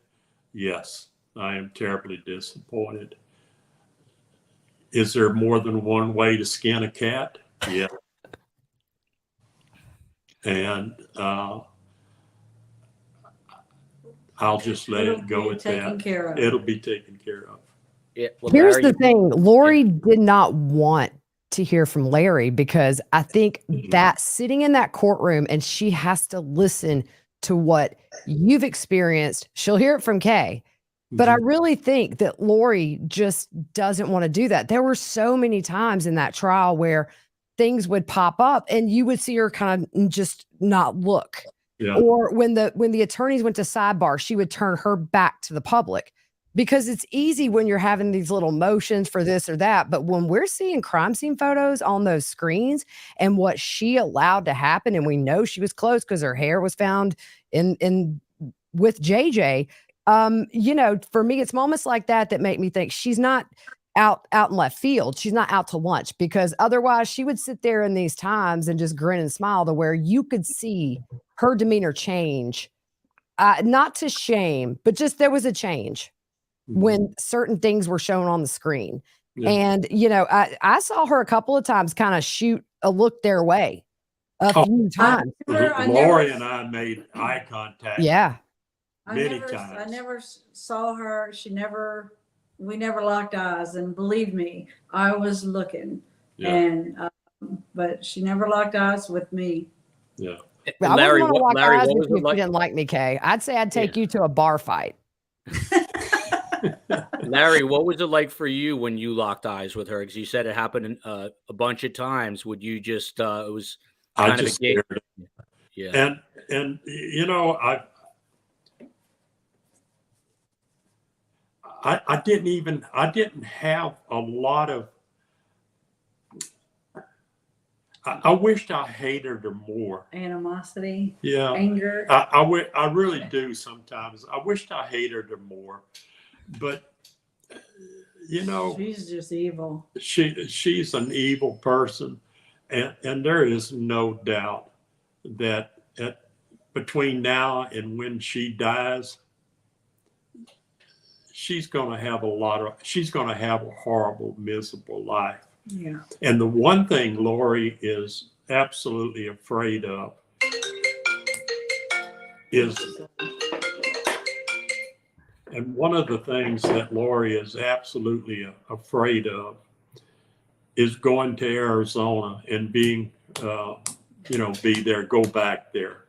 Speaker 4: Yes. I am terribly disappointed. Is there more than one way to skin a cat? Yeah. And I'll just let it go at that. It'll be taken care of.
Speaker 1: Yeah, well,
Speaker 2: Here's
Speaker 1: Larry,
Speaker 2: the thing. Lori did not want to hear from Larry because I think that sitting in that courtroom and she has to listen to what you've experienced. She'll hear it from Kay. But I really think that Lori just doesn't want to do that. There were so many times in that trial where things would pop up and you would see her kind of just not look.
Speaker 4: Yeah.
Speaker 2: Or when the attorneys went to sidebar, she would turn her back to the public. Because it's easy when you're having these little motions for this or that. But when we're seeing crime scene photos on those screens and what she allowed to happen, and we know she was close because her hair was found in with JJ. For me, it's moments like that that make me think she's not out in left field. She's not out to lunch, because otherwise she would sit there in these times and just grin and smile to where you could see her demeanor change. Not to shame, but just there was a change when certain things were shown on the screen.
Speaker 4: Yeah.
Speaker 2: And, I saw her a couple of times kind of shoot a look their way a few times.
Speaker 4: Lori and I made eye contact.
Speaker 2: Yeah.
Speaker 4: Many times.
Speaker 3: I never saw her. We never locked eyes. And believe me, I was looking.
Speaker 4: Yeah.
Speaker 3: And, but she never locked eyes with me.
Speaker 4: Yeah.
Speaker 1: Larry,
Speaker 2: I wouldn't want to lock eyes with you if
Speaker 1: like?
Speaker 2: you didn't like me, Kay. I'd say I'd take you to a bar fight.
Speaker 1: Larry, what was it like for you when you locked eyes with her? Because you said it happened a bunch of times. Would you just? It was kind of a game.
Speaker 4: Yeah. And I didn't have a lot of. I wished I hated her more.
Speaker 3: Animosity.
Speaker 4: Yeah.
Speaker 3: Anger.
Speaker 4: I really do sometimes. I wished I hated her more, but
Speaker 3: she's just evil.
Speaker 4: She's an evil person, and there is no doubt that between now and when she dies, she's going to have a horrible, miserable life.
Speaker 3: Yeah.
Speaker 4: And the one thing Lori is absolutely afraid of is, and one of the things that Lori is absolutely afraid of is going to Arizona and being, be there, go back there.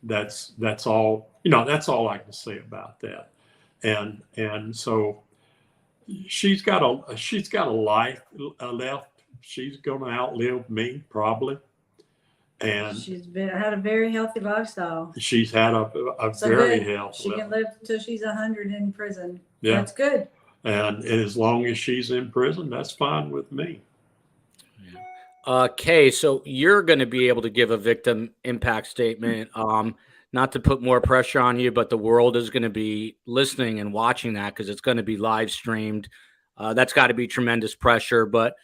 Speaker 4: That's all, that's all I can say about that. And so she's got a life left. She's going to outlive me probably. And
Speaker 3: she's had a very healthy lifestyle.
Speaker 4: She's had a very healthy.
Speaker 3: She can live till she's 100 in prison.
Speaker 4: Yeah.
Speaker 3: That's good.
Speaker 4: And as long as she's in prison, that's fine with me.
Speaker 1: Kay, so you're going to be able to give a victim impact statement. Not to put more pressure on you, but the world is going to be listening and watching that because it's going to be live streamed. That's got to be tremendous pressure. But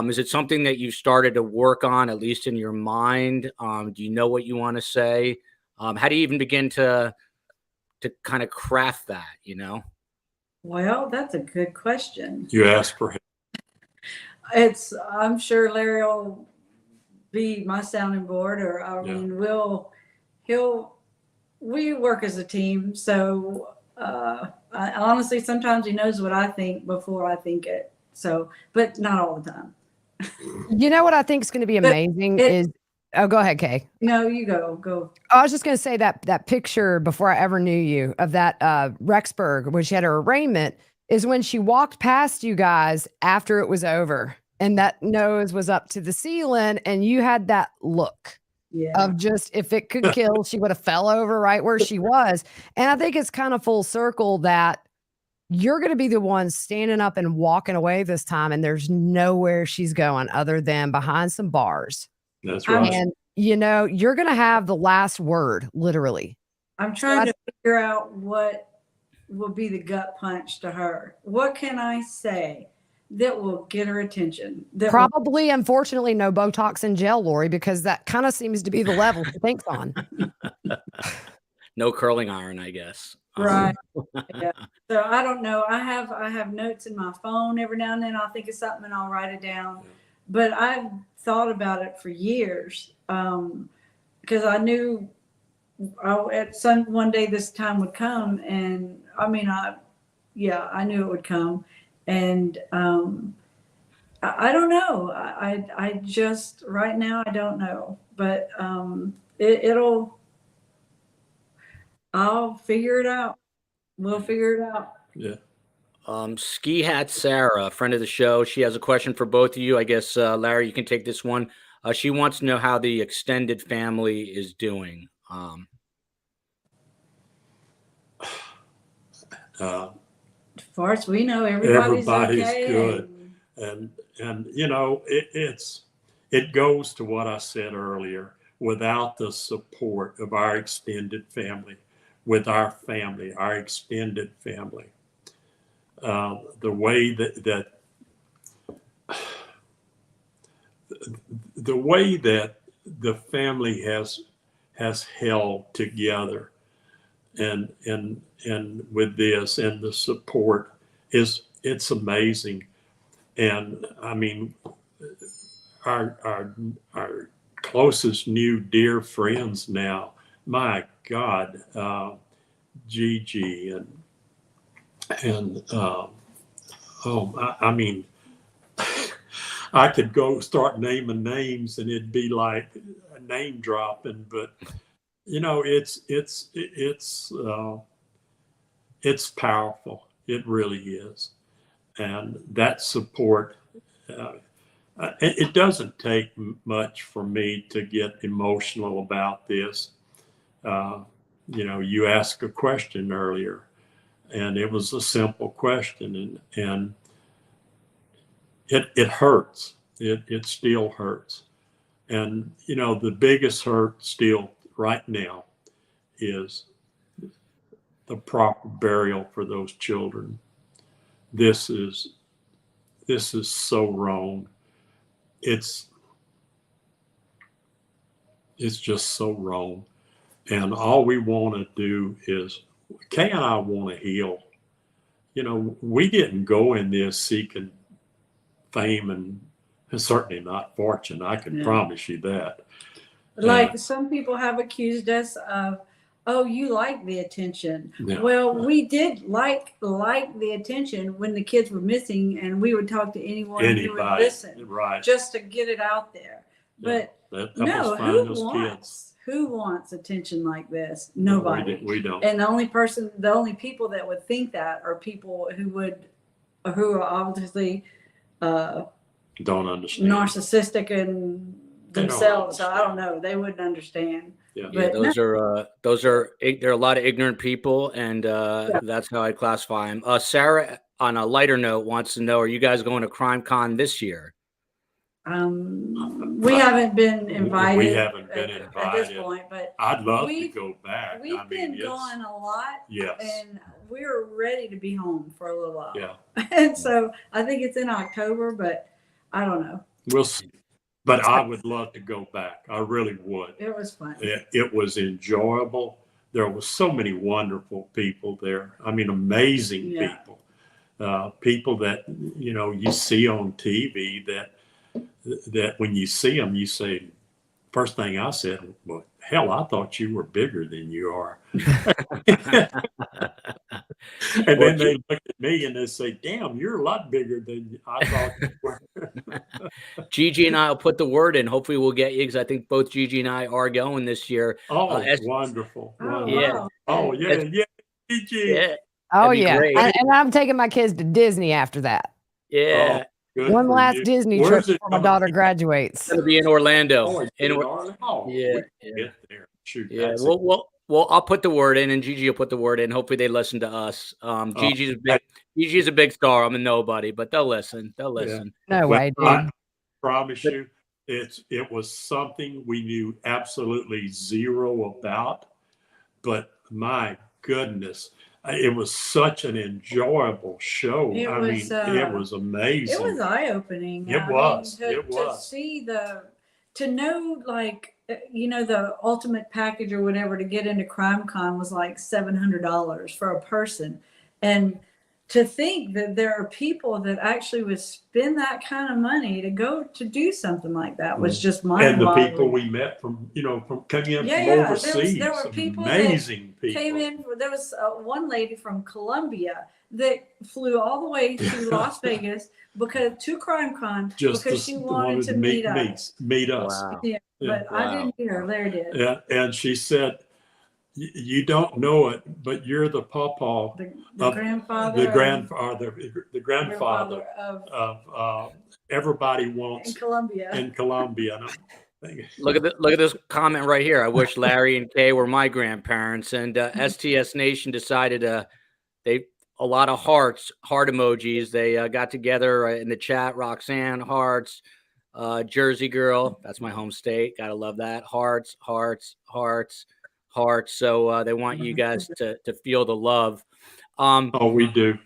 Speaker 1: is it something that you started to work on, at least in your mind? Do you know what you want to say? How do you even begin to kind of craft that,
Speaker 3: Well, that's a good question.
Speaker 4: You asked for him.
Speaker 3: I'm sure Larry will be my sounding board, we work as a team. So honestly, sometimes he knows what I think before I think it. So, but not all the time.
Speaker 2: You know what I think is going to be amazing is, go ahead, Kay.
Speaker 3: No, you go.
Speaker 2: I was just going to say that picture before I ever knew you of that Rexburg, when she had her arraignment, is when she walked past you guys after it was over and that nose was up to the ceiling and you had that look.
Speaker 3: Yeah.
Speaker 2: Of just, if it could kill, she would have fell over right where she was. And I think it's kind of full circle that you're going to be the one standing up and walking away this time. And there's nowhere she's going other than behind some bars.
Speaker 4: That's right.
Speaker 2: And, you're going to have the last word, literally.
Speaker 3: I'm trying to figure out what will be the gut punch to her. What can I say that will get her attention?
Speaker 2: Probably, unfortunately, no Botox in gel, Lori, because that kind of seems to be the level she thinks on.
Speaker 1: No curling iron, I guess.
Speaker 3: Right. Yeah. So I don't know. I have notes in my phone every now and then. I'll think of something and I'll write it down. But I've thought about it for years because I knew one day this time would come, and I mean, I knew it would come, and I don't know. I just right now I don't know, but I'll figure it out. We'll figure it out.
Speaker 4: Yeah.
Speaker 1: Ski Hat Sarah, friend of the show, she has a question for both of you. I guess, Larry, you can take this one. She wants to know how the extended family is doing.
Speaker 3: As far as we know, everybody's okay.
Speaker 4: Good. And you know, it goes to what I said earlier. Without the support of our extended family, with our family, our extended family, the way that the family has held together, and with this and the support it's amazing. And I mean, our closest new dear friends now, my God, Gigi and I mean, I could go start naming names and it'd be like a name dropping, but you know, it's powerful. It really is. And that support, it doesn't take much for me to get emotional about this. You know, you asked a question earlier, and it was a simple question, and it hurts. It still hurts. And, you know, the biggest hurt still right now is the proper burial for those children. This is so wrong. It's just so wrong. And all we want to do is, Kay and I want to heal. You know, we didn't go in this seeking fame and certainly not fortune. I can promise you that.
Speaker 3: Like some people have accused us of, oh, you like the attention.
Speaker 4: Yeah.
Speaker 3: Well, we did like the attention when the kids were missing, and we would talk to anyone who would listen,
Speaker 4: right,
Speaker 3: just to get it out there. But no, who wants attention like this? Nobody.
Speaker 4: We don't.
Speaker 3: And the only people that would think that are people who are obviously
Speaker 4: don't understand,
Speaker 3: narcissistic and themselves. So I don't know. They wouldn't understand.
Speaker 1: Yeah, but there are a lot of ignorant people, and that's how I classify them. Sarah, on a lighter note, wants to know: are you guys going to Crime Con this year?
Speaker 3: We haven't been invited.
Speaker 4: We haven't been invited
Speaker 3: at this point, but
Speaker 4: I'd love to go back.
Speaker 3: We've been gone a lot,
Speaker 4: yes,
Speaker 3: and we're ready to be home for a little while.
Speaker 4: Yeah,
Speaker 3: and so I think it's in October, but I don't know.
Speaker 4: We'll see. But I would love to go back. I really would.
Speaker 3: It was fun.
Speaker 4: It was enjoyable. There was so many wonderful people there. I mean, amazing people. People that, you know, you see on TV that when you see them, you say, first thing I said, well, hell, I thought you were bigger than you are. And then they look at me and they say, damn, you're a lot bigger than I thought you were.
Speaker 1: Gigi and I will put the word in. Hopefully we'll get you, because I think both Gigi and I are going this year.
Speaker 4: Oh, wonderful.
Speaker 1: Yeah.
Speaker 3: Wow.
Speaker 4: Oh, yeah. Gigi.
Speaker 1: Yeah.
Speaker 2: Oh, yeah. And I'm taking my kids to Disney after that.
Speaker 1: Yeah.
Speaker 4: Oh,
Speaker 2: one last Disney trip before my daughter graduates.
Speaker 1: It's going to be in Orlando.
Speaker 4: Oh,
Speaker 1: yeah.
Speaker 4: Get there. Shoot,
Speaker 1: yeah. Well, I'll put the word in, and Gigi will put the word in. Hopefully they listen to us. Gigi's a big star. I'm a nobody, but they'll listen. Yeah.
Speaker 2: No way, dude.
Speaker 4: I promise you, it was something we knew absolutely zero about, but my goodness, it was such an enjoyable show. It was amazing.
Speaker 3: It was eye-opening.
Speaker 4: It was.
Speaker 3: To see to know, like, the ultimate package or whatever to get into CrimeCon was like $700 for a person. And to think that there are people that actually would spend that kind of money to go to do something like that was just mind-boggling.
Speaker 4: And the people we met from coming in from overseas,
Speaker 3: there were people
Speaker 4: amazing people
Speaker 3: came in. There was one lady from Colombia that flew all the way to Las Vegas to CrimeCon because she wanted to meet us.
Speaker 1: Wow.
Speaker 3: Yeah, but
Speaker 1: Wow.
Speaker 3: I didn't hear her. Larry did.
Speaker 4: Yeah, and she said, "You don't know it, but you're the pawpaw,
Speaker 3: the grandfather
Speaker 4: of everybody wants
Speaker 3: in Colombia."
Speaker 4: In Colombia.
Speaker 1: Look at this comment right here. I wish Larry and Kay were my grandparents. And STS Nation decided a lot of heart emojis. They got together in the chat. Roxanne, hearts. Jersey girl, that's my home state. Gotta love that. Hearts. So they want you guys to feel the love.
Speaker 4: Oh, we do.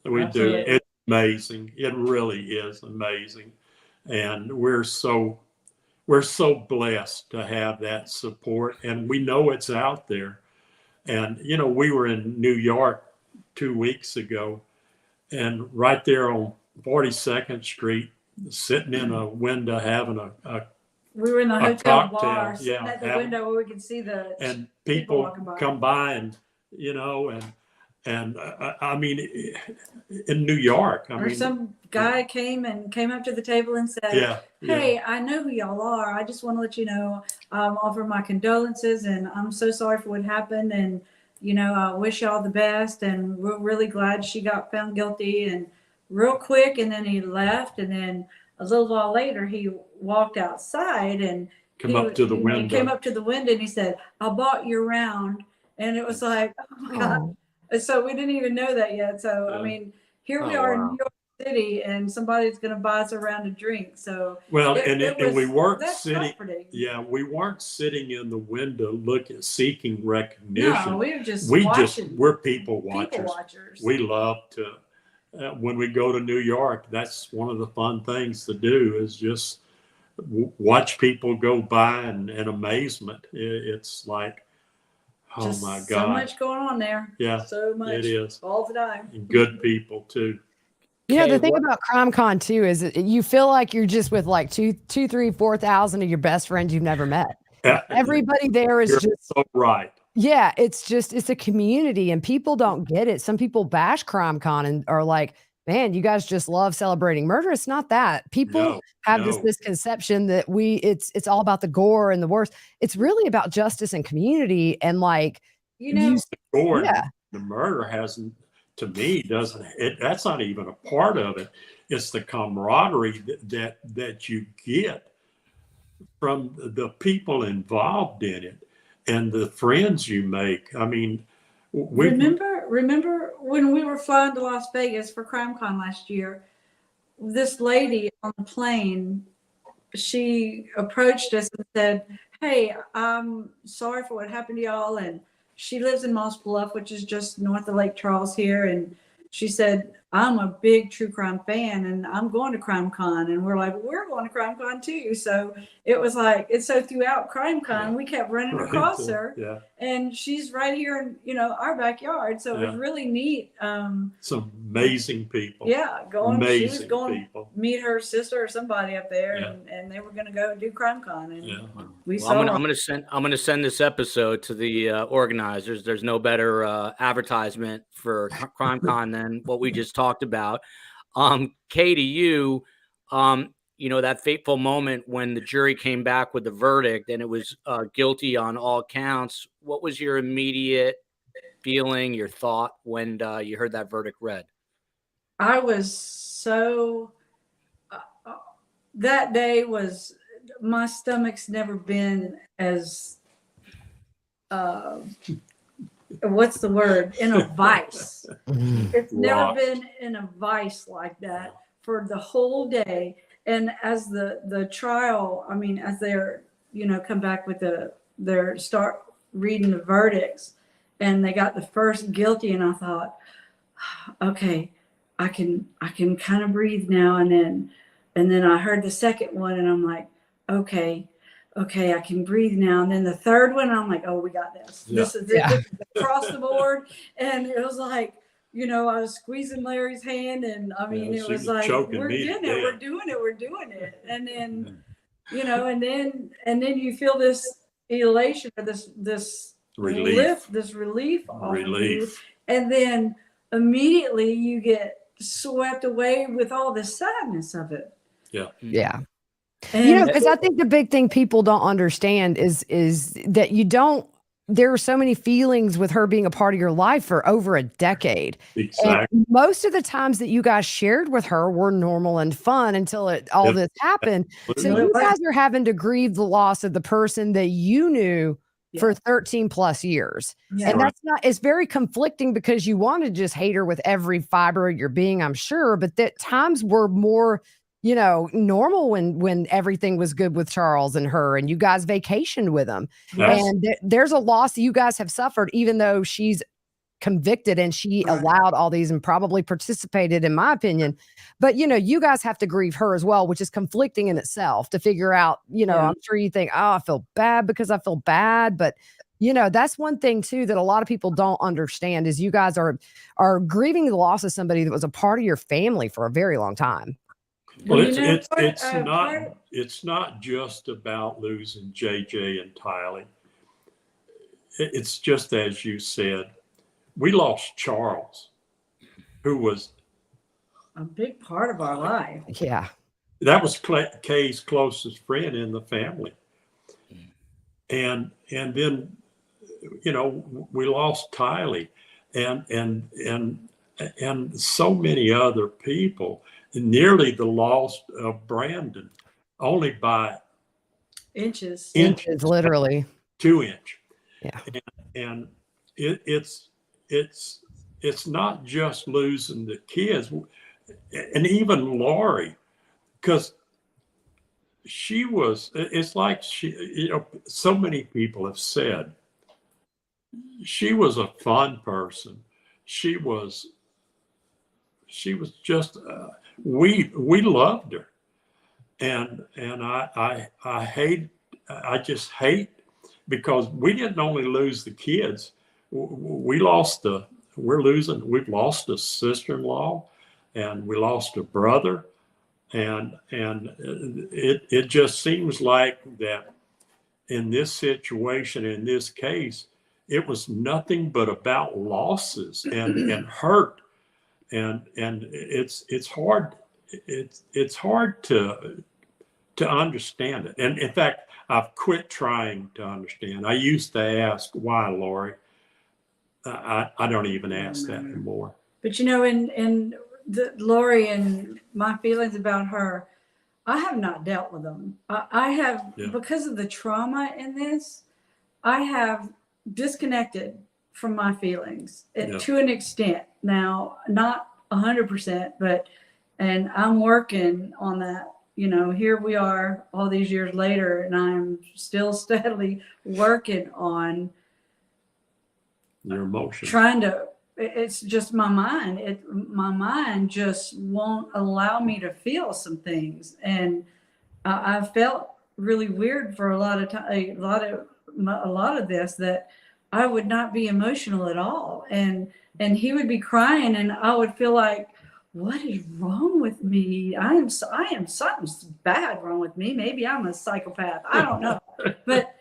Speaker 4: We
Speaker 3: Absolutely.
Speaker 4: do. It's amazing. It really is amazing. And we're so blessed to have that support. And we know it's out there. And, we were in New York 2 weeks ago, and right there on 42nd Street, sitting in a window having
Speaker 3: we were in the hotel
Speaker 4: cocktail,
Speaker 3: bar, sitting at the window where we could see
Speaker 4: and people come by, and I mean, in New York,
Speaker 3: some guy came up to the table and said, "Hey, I know who y'all are. I just want to let you know, offer my condolences, and I'm so sorry for what happened, and I wish y'all the best, and we're really glad she got found guilty." And real quick, and then he left, and then a little while later he walked outside and
Speaker 4: came up to the window
Speaker 3: and he said, "I bought your round," and it was like, oh my God. And so we didn't even know that yet. So I mean, here we are in New York City, and somebody's going to buy us a round of drink. So
Speaker 4: and we weren't sitting.
Speaker 3: Comforting.
Speaker 4: Yeah, we weren't sitting in the window seeking recognition.
Speaker 3: No, we were just
Speaker 4: we're people watchers. We love to. When we go to New York, that's one of the fun things to do, is just watch people go by in amazement. It's like, oh
Speaker 3: just
Speaker 4: my God.
Speaker 3: So much going on there.
Speaker 4: Yeah,
Speaker 3: so much.
Speaker 4: It is.
Speaker 3: All the time.
Speaker 4: And good people too.
Speaker 2: The thing about CrimeCon too is you feel like you're just with like 4,000 of your best friends you've never met. Everybody there is just
Speaker 4: so right.
Speaker 2: Yeah, it's a community, and people don't get it. Some people bash CrimeCon and are like, man, you guys just love celebrating murder. It's not that. People have this misconception that it's all about the gore and the worst. It's really about justice and community, and like,
Speaker 4: the gore and the murder hasn't, to me, that's not even a part of it. It's the camaraderie that you get from the people involved in it. And the friends you make. I mean,
Speaker 3: remember when we were flying to Las Vegas for CrimeCon last year, this lady on the plane, she approached us and said, "Hey, I'm sorry for what happened to y'all." And she lives in Moss Bluff, which is just north of Lake Charles here. And she said, "I'm a big true crime fan, and I'm going to CrimeCon." And we're like, "We're going to CrimeCon too." So it was like, throughout CrimeCon, we kept running across her, and she's right here in, our backyard. So it was really neat.
Speaker 4: Some amazing people.
Speaker 3: Yeah. She was going to meet her sister or somebody up there, and they were going to go do CrimeCon. And
Speaker 1: I'm going to send this episode to the organizers. There's no better advertisement for CrimeCon than what we just talked about. Kay, to you, that fateful moment when the jury came back with the verdict and it was guilty on all counts. What was your immediate feeling, your thought when you heard that verdict read?
Speaker 3: I was that day was, my stomach's never been as, what's the word? In a vice. It's never been in a vice like that for the whole day. And as the trial, as they're, come back with start reading the verdicts, and they got the first guilty, and I thought, okay, I can kind of breathe now. And then I heard the second one, and I'm like, okay, okay, I can breathe now. And then the third one, I'm like, oh, we got this.
Speaker 4: Yeah.
Speaker 3: This is across the board. And it was like, you know, I was squeezing Larry's hand, and I mean,
Speaker 4: Yeah,
Speaker 3: it
Speaker 4: she
Speaker 3: was
Speaker 4: was
Speaker 3: like,
Speaker 4: choking
Speaker 3: we're
Speaker 4: me to
Speaker 3: getting it, we're
Speaker 4: death.
Speaker 3: doing it, we're doing it. And then, you know, and then you feel this elation or this
Speaker 4: Relief.
Speaker 3: this relief off of you.
Speaker 4: Relief.
Speaker 3: And then immediately you get swept away with all the sadness of it.
Speaker 2: Yeah.
Speaker 3: And
Speaker 2: You know, because I think the big thing people don't understand is that there are so many feelings with her being a part of your life for over a decade.
Speaker 4: Exactly.
Speaker 2: And most of the times that you guys shared with her were normal and fun until all this happened. So
Speaker 3: Really
Speaker 2: you
Speaker 3: was.
Speaker 2: guys are having to grieve the loss of the person that you knew for
Speaker 3: Yeah.
Speaker 2: 13 plus years.
Speaker 3: Yeah.
Speaker 2: And it's very conflicting because you want to just hate her with every fiber of your being, I'm sure, but that times were more, you know, normal when everything was good with Charles and her, and you guys vacationed with him.
Speaker 4: Yes.
Speaker 2: And there's a loss that you guys have suffered, even though she's convicted and she
Speaker 3: Right.
Speaker 2: allowed all these and probably participated, in my opinion. But, you know, you guys have to grieve her as well, which is conflicting in itself to figure out, you know,
Speaker 3: Yeah.
Speaker 2: I'm sure you think, oh, I feel bad because I feel bad. But, you know, that's one thing too that a lot of people don't understand is you guys are grieving the loss of somebody that was a part of your family for a very long time.
Speaker 4: Well,
Speaker 3: You know,
Speaker 4: it's not just about losing JJ and Tylee. It's just as you said, we lost Charles, who was
Speaker 3: a big part of our life.
Speaker 2: Yeah.
Speaker 4: that was Kay's closest friend in the family, and then you know we lost Tylee, and so many other people. Nearly the loss of Brandon, only by
Speaker 3: Inches.
Speaker 2: Inches, literally.
Speaker 4: 2 inch.
Speaker 2: Yeah.
Speaker 4: And it's not just losing the kids, and even Lori, because it's like you know, so many people have said she was a fun person. She was just we loved her, and I just hate because we didn't only lose the kids, we've lost a sister-in-law, and we lost a brother, and it just seems like that in this situation, in this case, it was nothing but about losses and hurt. And it's hard to understand it. And in fact, I've quit trying to understand. I used to ask why, Lori. I don't even ask that anymore.
Speaker 3: But you know, in Lori and my feelings about her, I have not dealt with them. I have, because of the trauma in this, I have disconnected from my feelings to an extent. Now, not 100%, and I'm working on that. You know, here we are all these years later, and I'm still steadily working on
Speaker 4: your emotions.
Speaker 3: It's just my mind. My mind just won't allow me to feel some things, and I felt really weird for a lot of time, a lot of this, that I would not be emotional at all, and he would be crying, and I would feel like, what is wrong with me? I am something's bad wrong with me. Maybe I'm a psychopath. I don't know. But,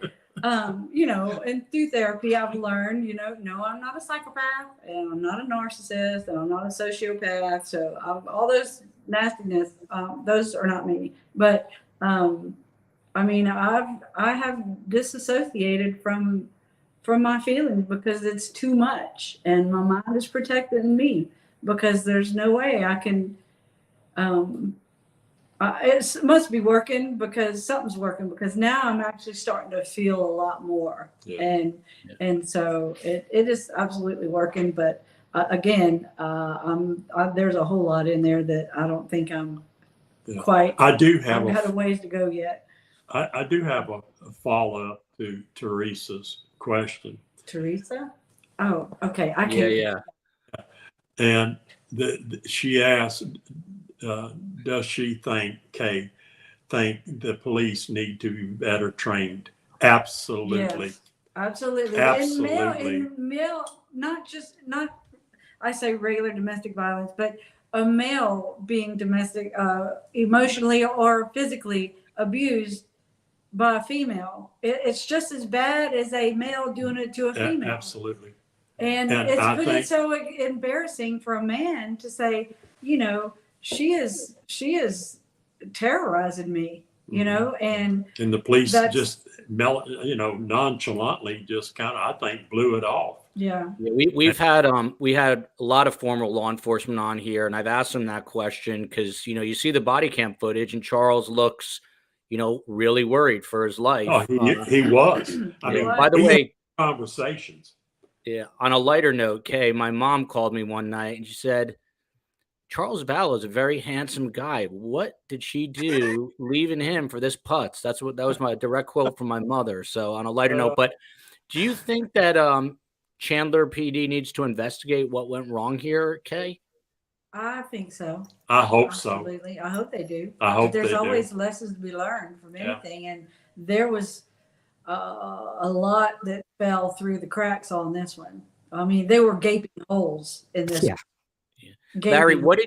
Speaker 3: you know, and through therapy, I've learned, you know, no, I'm not a psychopath, and I'm not a narcissist, and I'm not a sociopath. So all those nastiness, those are not me. But, I mean, I have disassociated from my feelings because it's too much, and my mind is protecting me. Because there's no way I can, it must be working, because something's working, because now I'm actually starting to feel a lot more. And so it is absolutely working. But again, there's a whole lot in there that I don't think I'm quite.
Speaker 4: I've
Speaker 3: got a ways to go yet.
Speaker 4: I do have a follow-up to Teresa's question.
Speaker 3: Teresa? Oh, okay. I can't.
Speaker 1: Yeah.
Speaker 4: And she asked, does she think Kay think the police need to be better trained. Absolutely.
Speaker 3: Yes, absolutely.
Speaker 4: Absolutely.
Speaker 3: And male, not I say regular domestic violence, but a male being domestic, emotionally or physically abused by a female. It's just as bad as a male doing it to a female.
Speaker 4: Absolutely.
Speaker 3: And it's so embarrassing for a man to say, you know, she is terrorizing me, you know, and
Speaker 4: the police just nonchalantly just kind of, I think, blew it off.
Speaker 3: Yeah.
Speaker 1: We had a lot of former law enforcement on here, and I've asked them that question because, you know, you see the body cam footage and Charles looks, you know, really worried for his life.
Speaker 4: Oh, he was. I mean,
Speaker 1: by the way,
Speaker 4: conversations.
Speaker 1: Yeah. On a lighter note, Kay, my mom called me one night and she said, Charles Vallow is a very handsome guy. What did she do leaving him for this putz? That was my direct quote from my mother. So on a lighter note, but do you think that Chandler PD needs to investigate what went wrong here, Kay?
Speaker 3: I think so.
Speaker 4: I hope
Speaker 3: Absolutely.
Speaker 4: so.
Speaker 3: I hope they do.
Speaker 4: I hope
Speaker 3: there's
Speaker 4: they
Speaker 3: always
Speaker 4: do.
Speaker 3: lessons to be learned from anything, and there was a lot that fell through the cracks on this one. I mean, there were gaping holes in this.
Speaker 2: Yeah.
Speaker 1: Larry, what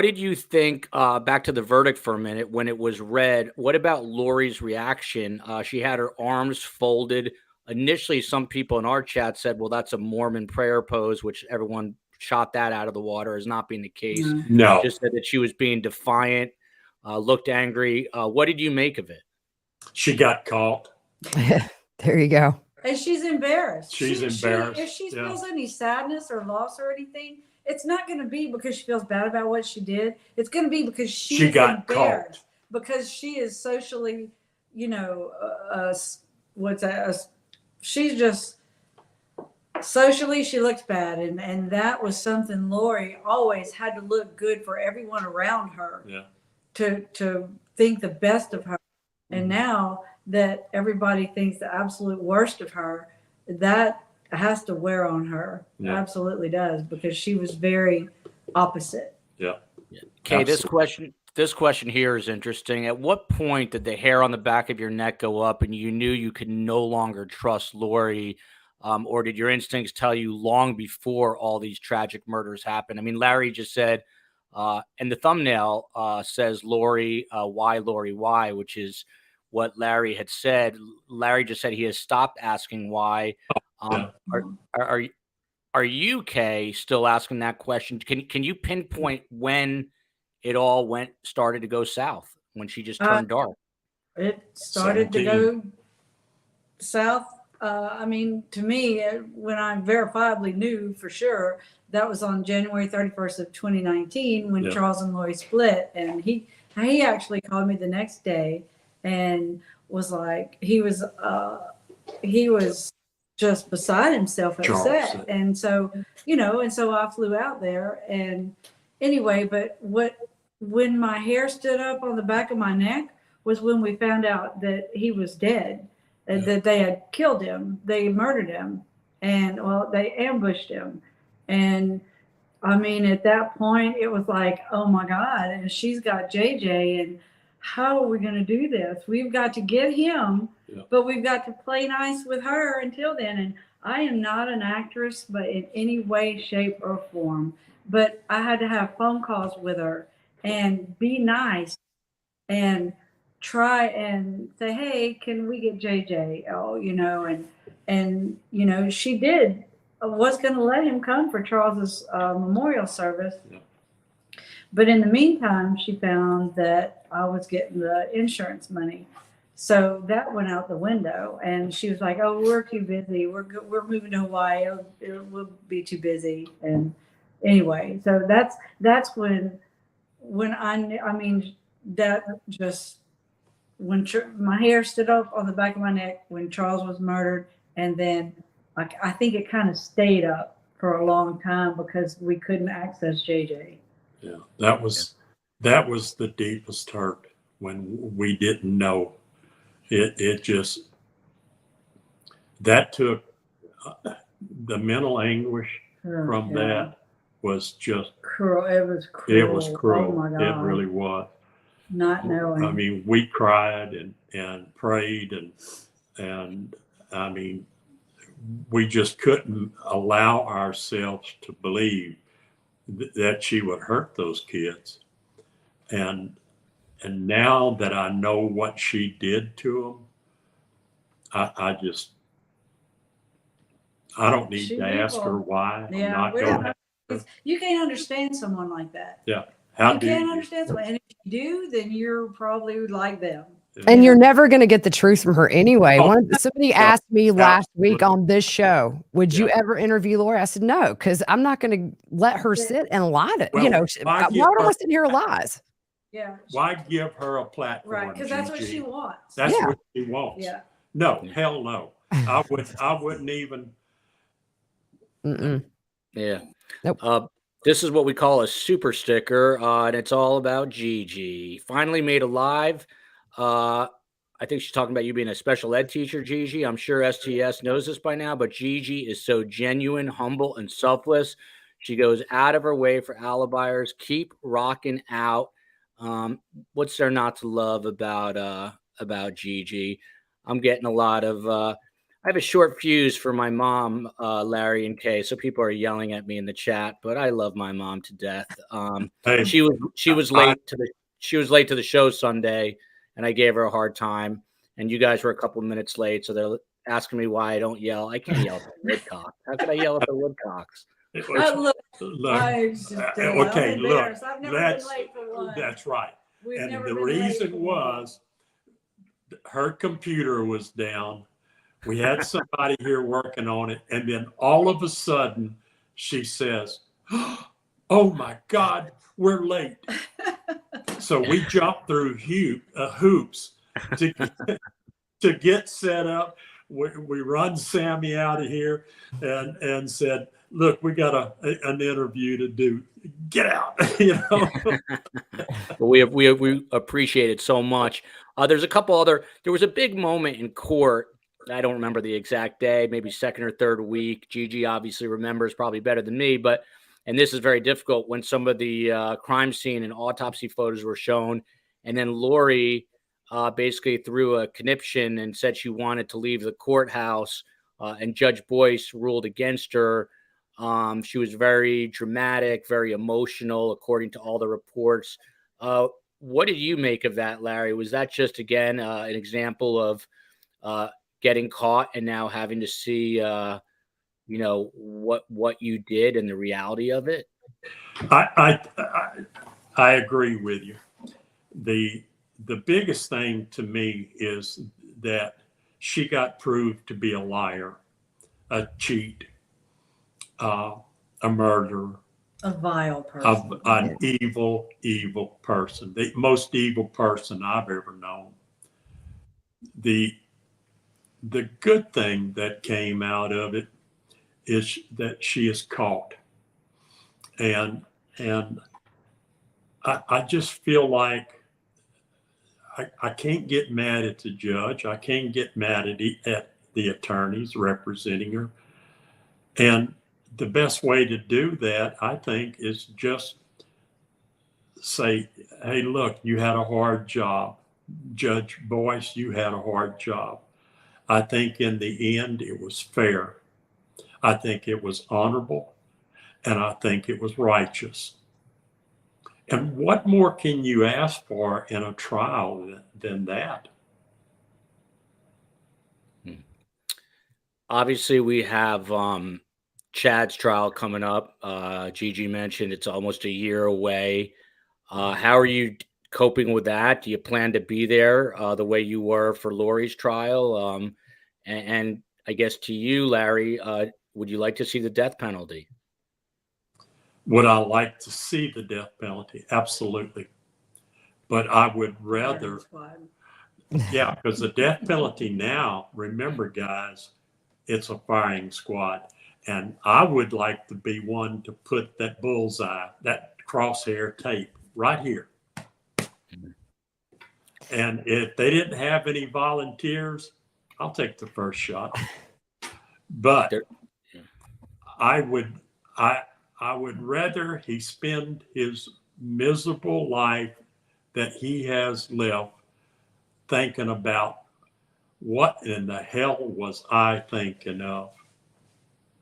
Speaker 1: did you think? Back to the verdict for a minute when it was read. What about Lori's reaction? She had her arms folded. Initially, some people in our chat said, "Well, that's a Mormon prayer pose," which everyone shot that out of the water as not being the case.
Speaker 4: No,
Speaker 1: just said that she was being defiant, looked angry. What did you make of it?
Speaker 4: She got caught.
Speaker 2: There you go.
Speaker 3: And she's embarrassed.
Speaker 4: She's embarrassed.
Speaker 3: If she feels any sadness or loss or anything, it's not going to be because she feels bad about what she did. It's going to be because she got embarrassed. Caught. Because she is socially, you know, she's just socially, she looks bad. And that was something Lori always had to look good for everyone around her.
Speaker 4: Yeah.
Speaker 3: To think the best of her. And now that everybody thinks the absolute worst of her, that has to wear on her.
Speaker 4: Yeah.
Speaker 3: Absolutely does, because she was very opposite.
Speaker 4: Yeah.
Speaker 1: Okay, this question here is interesting. At what point did the hair on the back of your neck go up and you knew you could no longer trust Lori? Or did your instincts tell you long before all these tragic murders happened? I mean, Larry just said, and the thumbnail says Lori, why, which is what Larry had said. Larry just said he has stopped asking why. Are you, Kay, still asking that question? Can you pinpoint when it all started to go south, when she just turned dark?
Speaker 3: It started 17. To go south. I mean, to me, when I verifiably knew for sure, that was on January 31st of 2019 when Charles and Lori split. And he actually called me the next day and was like, he was just beside himself upset. And so, you know, and so I flew out there and anyway, but when my hair stood up on the back of my neck was when we found out that he was dead, and that they had killed him. They murdered him and they ambushed him. And I mean, at that point it was like, oh my God, and she's got JJ, and how are we going to do this? We've got to get him, but we've got to play nice with her until then. And I am not an actress, but in any way, shape, or form. But I had to have phone calls with her and be nice and try and say, hey, can we get JJ? Oh, you know, and you know, she was going to let him come for Charles's memorial service. Yeah. But in the meantime, she found that I was getting the insurance money. So that went out the window, and she was like, oh, we're too busy. We're moving to Hawaii. We'll be too busy. And anyway, so that's when I mean, that just, when my hair stood up on the back of my neck when Charles was murdered, and then I think it kind of stayed up for a long time because we couldn't access JJ.
Speaker 4: Yeah, that was the deepest hurt when we didn't know. It just, that took the mental anguish from that was just
Speaker 3: cruel. It was cruel.
Speaker 4: It was cruel.
Speaker 3: Oh my God.
Speaker 4: It really was.
Speaker 3: not knowing.
Speaker 4: I mean, we cried and prayed and I mean, we just couldn't allow ourselves to believe that she would hurt those kids. And now that I know what she did to them, I don't need to ask her why.
Speaker 3: Yeah,
Speaker 4: I'm not going to.
Speaker 3: You can't understand someone like that.
Speaker 4: Yeah.
Speaker 3: You can't understand someone. And if you do, then you're probably like them.
Speaker 2: And you're never going to get the truth from her anyway. Somebody asked me last
Speaker 4: Absolutely.
Speaker 2: week on this show, would you ever interview Lori? I said, no, because I'm not going to let her sit and lie to,
Speaker 4: Well,
Speaker 2: why would I want to sit and hear lies?
Speaker 3: Yeah.
Speaker 4: Why give her a platform?
Speaker 3: Right, because that's what
Speaker 4: Gigi?
Speaker 3: she wants.
Speaker 4: That's what she wants.
Speaker 3: Yeah.
Speaker 4: No, hell no. I wouldn't even.
Speaker 2: Mm-mm.
Speaker 1: Yeah.
Speaker 2: Nope.
Speaker 1: This is what we call a super sticker, and it's all about Gigi. Finally made alive. I think she's talking about you being a special ed teacher, Gigi. I'm sure STS knows this by now, but Gigi is so genuine, humble, and selfless. She goes out of her way for alibiers. Keep rocking out. What's there not to love about Gigi? I'm getting a lot of. I have a short fuse for my mom, Larry and Kay. So people are yelling at me in the chat, but I love my mom to death.
Speaker 4: Hey,
Speaker 1: she was late to the show Sunday, and I gave her a hard time. And you guys were a couple of minutes late, so they're asking me why I don't yell. I can't yell at the Woodcock. How could I yell at the Woodcocks?
Speaker 4: Look, okay, look,
Speaker 3: I've never been late for one.
Speaker 4: that's right.
Speaker 3: We've
Speaker 4: And
Speaker 3: never
Speaker 4: the
Speaker 3: been late
Speaker 4: reason
Speaker 3: for one.
Speaker 4: was her computer was down. We had somebody here working on it. And then all of a sudden she says, oh my God, we're late. So we jumped through hoops to get set up. We run Sammy out of here and said, look, we got an interview to do. Get out,
Speaker 1: We appreciate it so much. There's a couple there was a big moment in court. I don't remember the exact day, maybe second or third week. Gigi obviously remembers probably better than me, and this is very difficult when some of the crime scene and autopsy photos were shown. And then Lori basically threw a conniption and said she wanted to leave the courthouse, and Judge Boyce ruled against her. She was very dramatic, very emotional, according to all the reports. What did you make of that, Larry? Was that just, again, an example of getting caught and now having to see, what you did and the reality of it?
Speaker 4: I agree with you. The biggest thing to me is that she got proved to be a liar, a cheat, a murderer,
Speaker 3: a vile person,
Speaker 4: an evil person, the most evil person I've ever known. The good thing that came out of it is that she is caught. And I just feel like I can't get mad at the judge. I can't get mad at the attorneys representing her. And the best way to do that, I think, is just say, hey, look, you had a hard job. Judge Boyce, you had a hard job. I think in the end, it was fair. I think it was honorable, and I think it was righteous. And what more can you ask for in a trial than that?
Speaker 1: Obviously, we have Chad's trial coming up. Gigi mentioned it's almost a year away. How are you coping with that? Do you plan to be there the way you were for Lori's trial? And I guess to you, Larry, would you like to see the death penalty?
Speaker 4: Would I like to see the death penalty? Absolutely. But I would rather, because the death penalty now, remember, guys, it's a firing squad. And I would like to be one to put that bullseye, that crosshair tape right here. And if they didn't have any volunteers, I'll take the first shot. But I would rather he spend his miserable life that he has left thinking about what in the hell was I thinking of?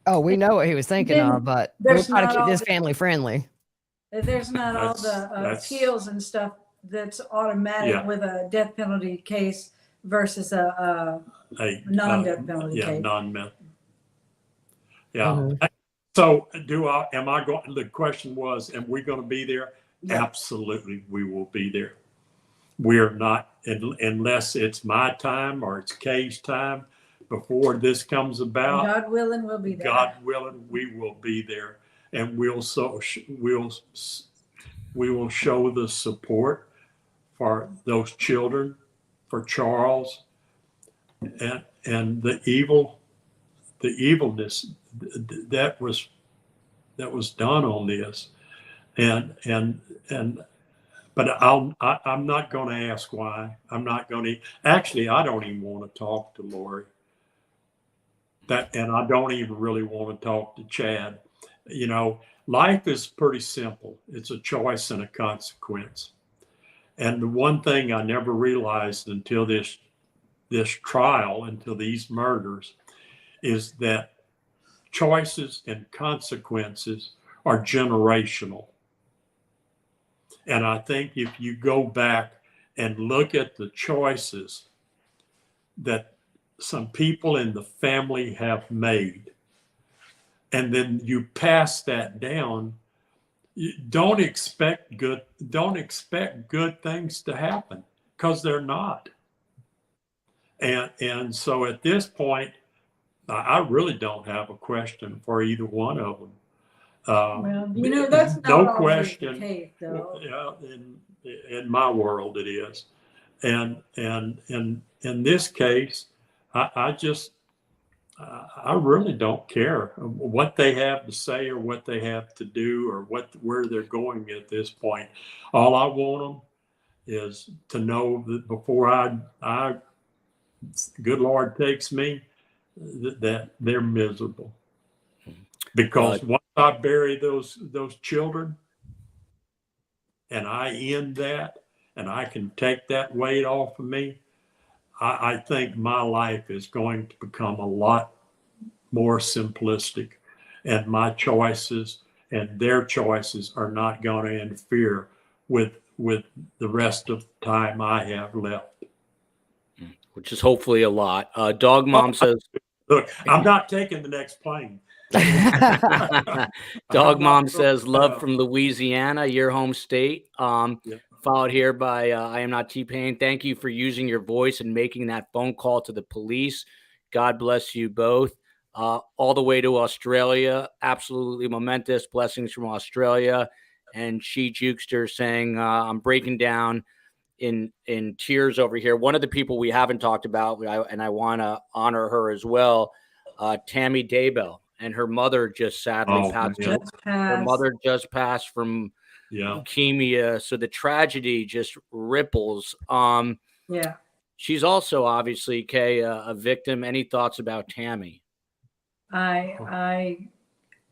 Speaker 2: Oh, we know what he was thinking
Speaker 3: Then
Speaker 2: of, but we're
Speaker 3: there's
Speaker 2: trying to
Speaker 3: not
Speaker 2: keep
Speaker 3: all
Speaker 2: this
Speaker 3: the-
Speaker 2: family friendly.
Speaker 3: There's not all the
Speaker 4: That's-
Speaker 3: appeals and stuff that's automatic
Speaker 4: Yeah.
Speaker 3: with a death penalty case versus a non-death penalty
Speaker 4: Yeah,
Speaker 3: case.
Speaker 4: non-death. Yeah.
Speaker 2: Mhm.
Speaker 4: So am I going, the question was, am we going to be there?
Speaker 3: Yeah.
Speaker 4: Absolutely, we will be there. We're not, unless it's my time or it's Kay's time before this comes about.
Speaker 3: God willing, we'll be there.
Speaker 4: God willing, we will be there, and we will show the support for those children, for Charles, and the evilness that was done on this, but I'm not going to ask why. I'm not going to. Actually, I don't even want to talk to Lori. And I don't even really want to talk to Chad. You know, life is pretty simple. It's a choice and a consequence. And the one thing I never realized until this trial, until these murders, is that choices and consequences are generational. And I think if you go back and look at the choices that some people in the family have made, and then you pass that down, don't expect good things to happen, because they're not. And so at this point, I really don't have a question for either one of them.
Speaker 3: Well, you know, that's not
Speaker 4: no
Speaker 3: always
Speaker 4: question.
Speaker 3: the case, though.
Speaker 4: Yeah, in my world it is, and in this case, I really don't care what they have to say or what they have to do or where they're going at this point. All I want them is to know that before I good Lord takes me, that they're miserable. Because once I bury those children and I end that and I can take that weight off of me, I think my life is going to become a lot more simplistic, and my choices and their choices are not going to interfere with the rest of the time I have left.
Speaker 1: Which is hopefully a lot. Dog Mom says,
Speaker 4: Look, I'm not taking the next plane.
Speaker 1: Dog Mom says, love from Louisiana, your home state.
Speaker 4: Yeah.
Speaker 1: Followed here by I am not T-Pain. Thank you for using your voice and making that phone call to the police. God bless you both. All the way to Australia. Absolutely momentous. Blessings from Australia. And She Jukester saying, I'm breaking down in tears over here. One of the people we haven't talked about, and I want to honor her as well, Tammy Daybell, and her mother just sadly passed. Her mother just passed from leukemia, so the tragedy just ripples.
Speaker 3: Yeah.
Speaker 1: She's also obviously, Kay, a victim. Any thoughts about Tammy?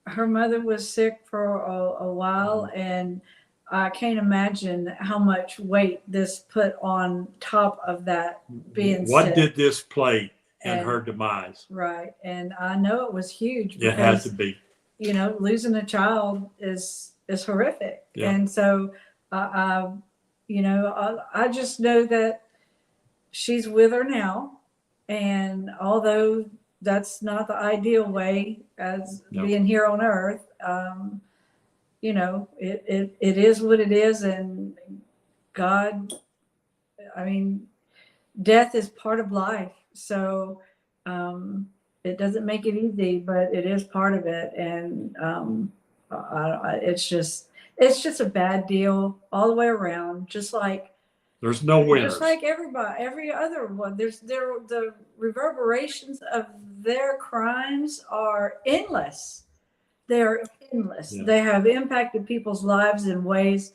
Speaker 3: Her mother was sick for a while, and I can't imagine how much weight this put on top of that being
Speaker 4: What
Speaker 3: sick.
Speaker 4: did this play in her demise?
Speaker 3: Right. And I know it was huge.
Speaker 4: It had to be.
Speaker 3: You know, losing a child is horrific.
Speaker 4: Yeah.
Speaker 3: And so, I just know that she's with her now. And although that's not the ideal way as being here on earth, you know, it is what it is. And God, I mean, death is part of life. So, it doesn't make it easy, but it is part of it. And it's just a bad deal all the way around. Just like
Speaker 4: there's no winners.
Speaker 3: Just like every other one. The reverberations of their crimes are endless. They are endless.
Speaker 4: Yeah.
Speaker 3: They have impacted people's lives in ways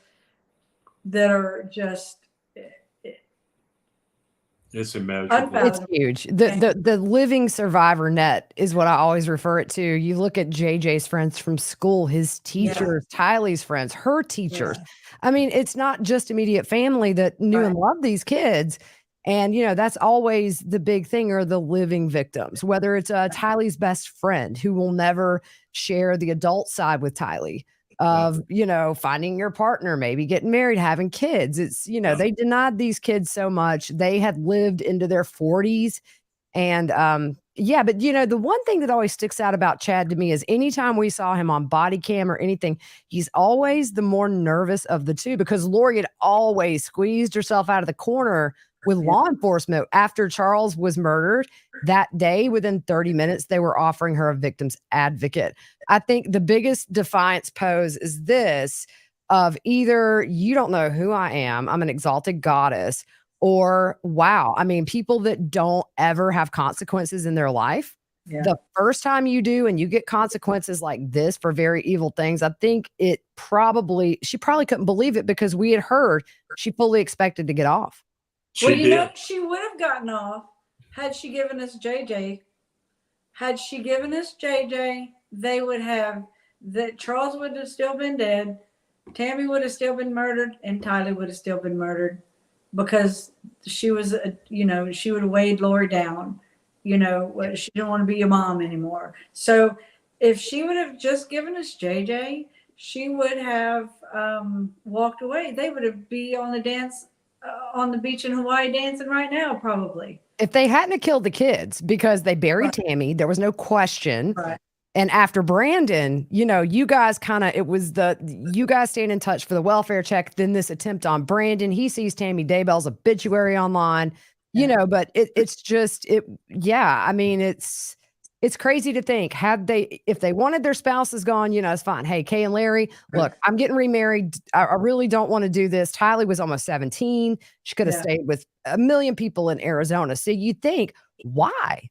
Speaker 3: that are just
Speaker 4: It's immeasurable.
Speaker 2: It's huge. The living survivor net is what I always refer it to. You look at JJ's friends from school, his teachers, Tylee's friends, her teachers. I mean, it's not just immediate family that knew and loved these kids. And, you know, that's always the big thing, are the living victims, whether it's Tylee's best friend who will never share the adult side with Tylee of, you know, finding your partner, maybe getting married, having kids. It's, you know, they denied these kids so much. They had lived into their 40s. And yeah, but you know, the one thing that always sticks out about Chad to me is anytime we saw him on body cam or anything, he's always the more nervous of the two, because Lori had always squeezed herself out of the corner with law enforcement after Charles was murdered. That day, within 30 minutes, they were offering her a victim's advocate. I think the biggest defiance pose is this of either you don't know who I am, I'm an exalted goddess, or wow, I mean, people that don't ever have consequences in their life. The first time you do and you get consequences like this for very evil things, I think she probably couldn't believe it, because we had heard she fully expected to get off.
Speaker 3: Well, you know, she would have gotten off had she given us JJ. Had she given us JJ, they would have, that Charles would have still been dead, Tammy would have still been murdered, and Tylee would have still been murdered, because she was, you know, she would have weighed Lori down. You know, she didn't want to be your mom anymore. So if she would have just given us JJ, she would have walked away. They would have been on the dance on the beach in Hawaii dancing right now, probably.
Speaker 2: If they hadn't have killed the kids, because they buried Tammy, there was no question. And after Brandon, you know, you guys you guys staying in touch for the welfare check. Then this attempt on Brandon, he sees Tammy Daybell's obituary online, you know, but I mean, it's crazy to think, if they wanted their spouses gone, you know, it's fine. Hey, Kay and Larry, look, I'm getting remarried. I really don't want to do this. Tylee was almost 17. She could have stayed with a million people in Arizona. So you think, why?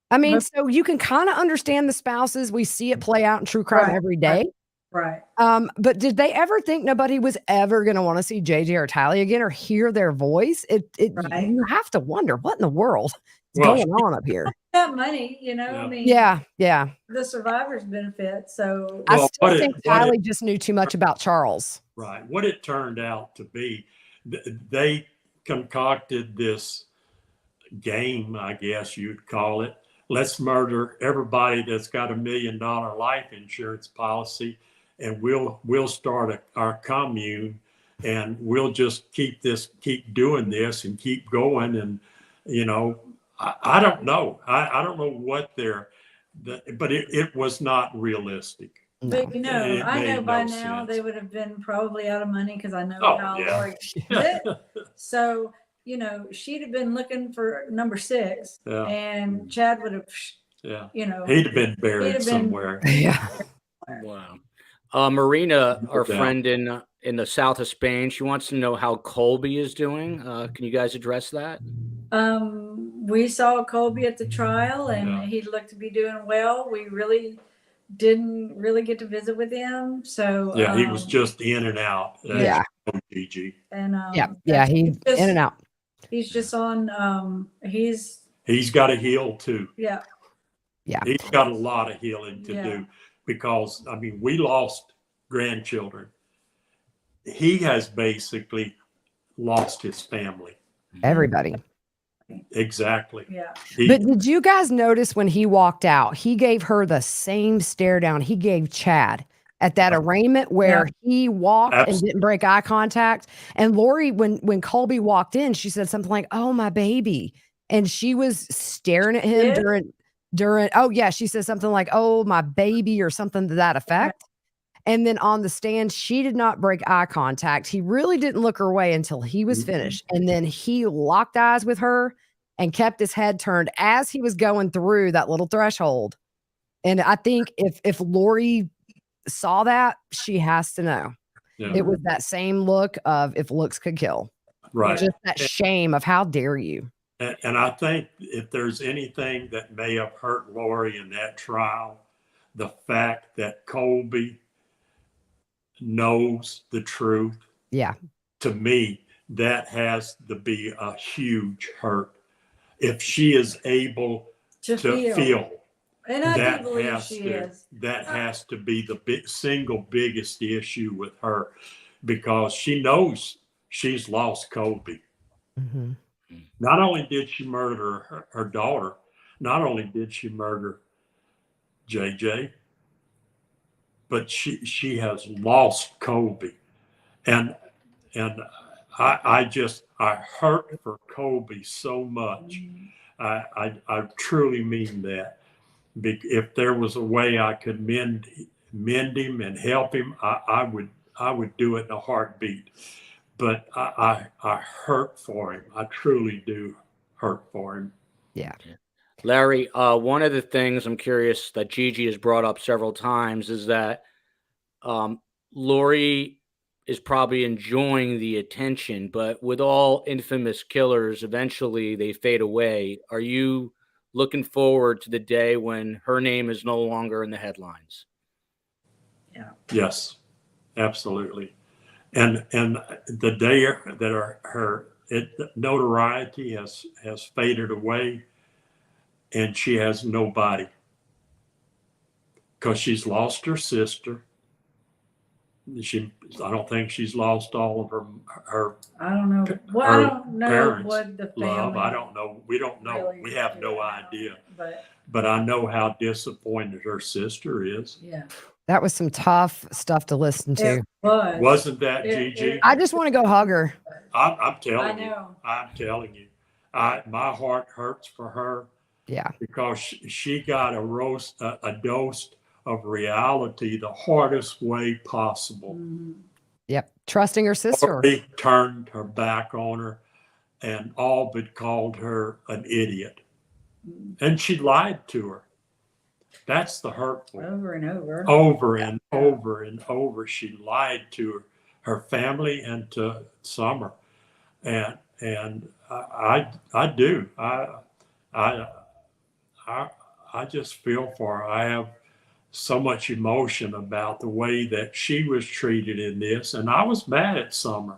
Speaker 2: I mean, so you can kind of understand the spouses. We see it play out in true crime every day. But did they ever think nobody was ever going to want to see JJ or Tylee again or hear their voice? You have to wonder what in the world is going on up here.
Speaker 3: That money, you know, I mean, the survivor's benefit. So
Speaker 2: I still think Tylee just knew too much about Charles.
Speaker 4: Right. What it turned out to be, they concocted this game, I guess you'd call it. Let's murder everybody that's got $1 million life insurance policy, and we'll start our commune, and we'll just keep doing this and keep going. And you know, I don't know. I don't know what but it was not realistic.
Speaker 3: But you know, I know by now they would have been probably out of money, because I know how Lori did. So, you know, she'd have been looking for number 6, and Chad would have, you know,
Speaker 4: he'd have been buried somewhere.
Speaker 1: Wow. Marina, our friend in the south of Spain, she wants to know how Colby is doing. Can you guys address that?
Speaker 3: We saw Colby at the trial, and he looked to be doing well. We really didn't get to visit with him, so
Speaker 4: he was just in and out. Gigi.
Speaker 3: And
Speaker 2: he's in and out.
Speaker 3: He's just on.
Speaker 4: He's got to heal too.
Speaker 2: Yeah.
Speaker 4: He's got a lot of healing to do, because I mean, we lost grandchildren. He has basically lost his family.
Speaker 2: Everybody.
Speaker 4: Exactly.
Speaker 2: But did you guys notice when he walked out, he gave her the same stare down he gave Chad at that arraignment, where he walked and didn't break eye contact? And Lori, when Colby walked in, she said something like, "Oh, my baby," and she was staring at him during. Oh yeah, she said something like, "Oh, my baby," or something to that effect. And then on the stand, she did not break eye contact. He really didn't look her way until he was finished. And then he locked eyes with her and kept his head turned as he was going through that little threshold. And I think if Lori saw that, she has to know. It was that same look of, if looks could kill.
Speaker 4: Right.
Speaker 2: Just that shame of, how dare you?
Speaker 4: And I think if there's anything that may have hurt Lori in that trial, the fact that Colby knows the truth.
Speaker 2: Yeah.
Speaker 4: To me, that has to be a huge hurt, if she is able
Speaker 3: to
Speaker 4: to feel.
Speaker 3: And I
Speaker 4: That
Speaker 3: do believe
Speaker 4: has
Speaker 3: she
Speaker 4: to,
Speaker 3: is.
Speaker 4: that has to be the single biggest issue with her, because she knows she's lost Colby.
Speaker 2: Mm-hmm.
Speaker 4: Not only did she murder her daughter, not only did she murder JJ, but she has lost Colby. And I hurt for Colby so much. I truly mean that. If there was a way I could mend him and help him, I would do it in a heartbeat. But I hurt for him. I truly do hurt for him.
Speaker 2: Yeah.
Speaker 1: Larry, one of the things I'm curious that Gigi has brought up several times is that Lori is probably enjoying the attention, but with all infamous killers, eventually they fade away. Are you looking forward to the day when her name is no longer in the headlines?
Speaker 3: Yeah.
Speaker 4: Yes, absolutely. And the day that her notoriety has faded away, and she has nobody, because she's lost her sister. I don't think she's lost all of her.
Speaker 3: I don't know. Well, I don't know
Speaker 4: parents'
Speaker 3: what the family
Speaker 4: love. I don't know. We don't know.
Speaker 3: really
Speaker 4: We have
Speaker 3: is.
Speaker 4: no idea.
Speaker 3: But
Speaker 4: I know how disappointed her sister is.
Speaker 3: yeah,
Speaker 2: That was some tough stuff to listen to.
Speaker 3: it was.
Speaker 4: Wasn't that, Gigi?
Speaker 2: I just want to go hug her.
Speaker 4: I'm telling
Speaker 3: I
Speaker 4: you.
Speaker 3: know.
Speaker 4: I'm telling you. My heart hurts for her.
Speaker 2: Yeah.
Speaker 4: Because she got a dose of reality the hardest way possible.
Speaker 3: Mm-hmm.
Speaker 2: Yep. Trusting her sister.
Speaker 4: They turned her back on her and all but called her an idiot. And she lied to her. That's the hurtful.
Speaker 3: Over and over.
Speaker 4: Over and over and over. She lied to her family and to Summer. And I do. I just feel for her. I have so much emotion about the way that she was treated in this, and I was mad at Summer.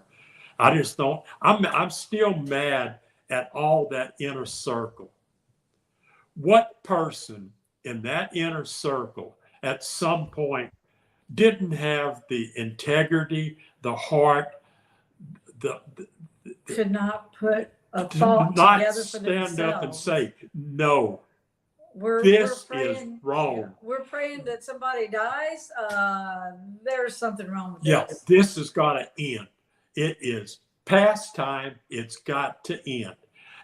Speaker 4: I just don't. I'm still mad at all that inner circle. What person in that inner circle at some point didn't have the integrity, the heart,
Speaker 3: could not put a
Speaker 4: to
Speaker 3: thought
Speaker 4: not
Speaker 3: together for themselves.
Speaker 4: stand up and say, no,
Speaker 3: we're
Speaker 4: this
Speaker 3: praying,
Speaker 4: is wrong.
Speaker 3: We're praying that somebody dies. There's something wrong with
Speaker 4: this. This has got to end. It is past time. It's got to end.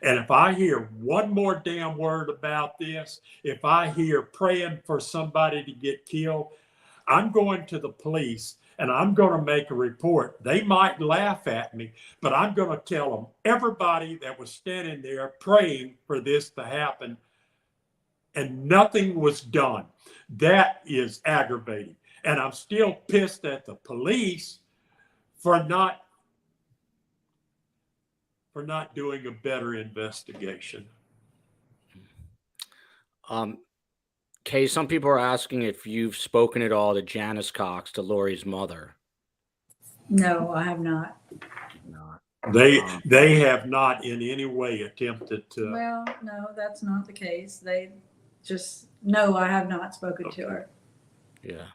Speaker 4: And if I hear one more damn word about this, if I hear praying for somebody to get killed, I'm going to the police and I'm going to make a report. They might laugh at me, but I'm going to tell them everybody that was standing there praying for this to happen and nothing was done. That is aggravating. And I'm still pissed at the police for not doing a better investigation.
Speaker 1: Kay, some people are asking if you've spoken at all to Janice Cox, to Lori's mother.
Speaker 3: No, I have not.
Speaker 1: Not.
Speaker 4: They have not in any way attempted to.
Speaker 3: Well, no, that's not the case. They just, no, I have not spoken to her.
Speaker 1: Yeah.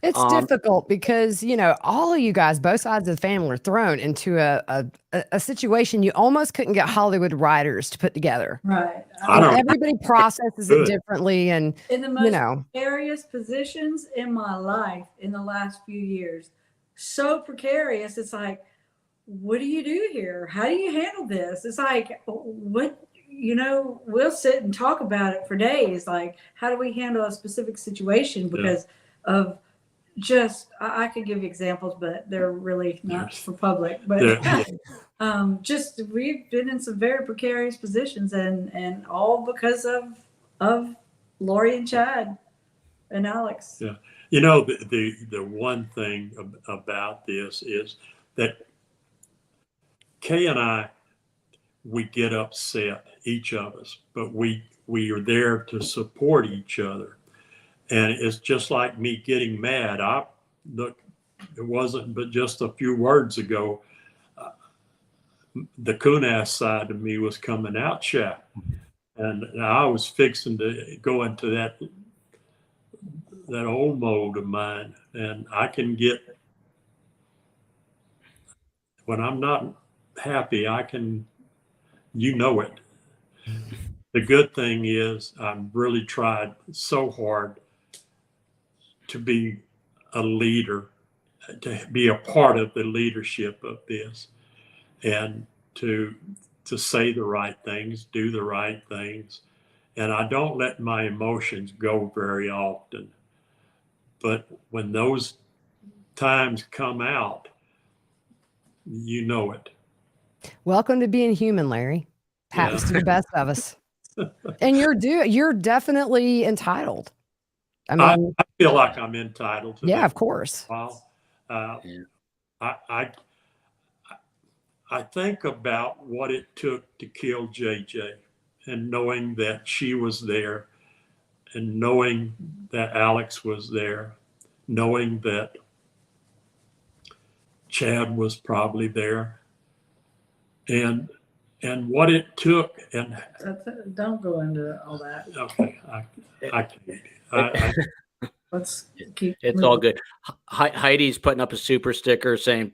Speaker 2: It's difficult because, you know, all of you guys, both sides of the family, are thrown into a situation you almost couldn't get Hollywood writers to put together.
Speaker 3: Right.
Speaker 2: Everybody processes it differently. And,
Speaker 3: in the most precarious positions in my life in the last few years, so precarious. It's like, what do you do here? How do you handle this? It's like, what, you know, we'll sit and talk about it for days. Like, how do we handle a specific situation because of just, I could give you examples, but they're really not for public, but just, we've been in some very precarious positions and all because of Lori and Chad and Alex.
Speaker 4: Yeah. You know, the one thing about this is that Kay and I, we get upset, each of us, but we are there to support each other. And it's just like me getting mad. It wasn't but just a few words ago. the coon-ass side of me was coming out sharp. And I was fixing to go into that old mode of mine. And I can get, when I'm not happy, you know it. The good thing is I've really tried so hard to be a leader, to be a part of the leadership of this, and to say the right things, do the right things. And I don't let my emotions go very often. But when those times come out, you know it.
Speaker 2: Welcome to being human, Larry. Happens to the best of us. And you're definitely entitled. I mean,
Speaker 4: I feel like I'm entitled to that.
Speaker 2: Of course.
Speaker 4: Well, I think about what it took to kill JJ, and knowing that she was there, and knowing that Alex was there, knowing that Chad was probably there, and what it took. And
Speaker 3: don't go into all that.
Speaker 4: Okay, I can't.
Speaker 3: Let's keep.
Speaker 1: It's
Speaker 3: moving.
Speaker 1: all good. Heidi's putting up a super sticker saying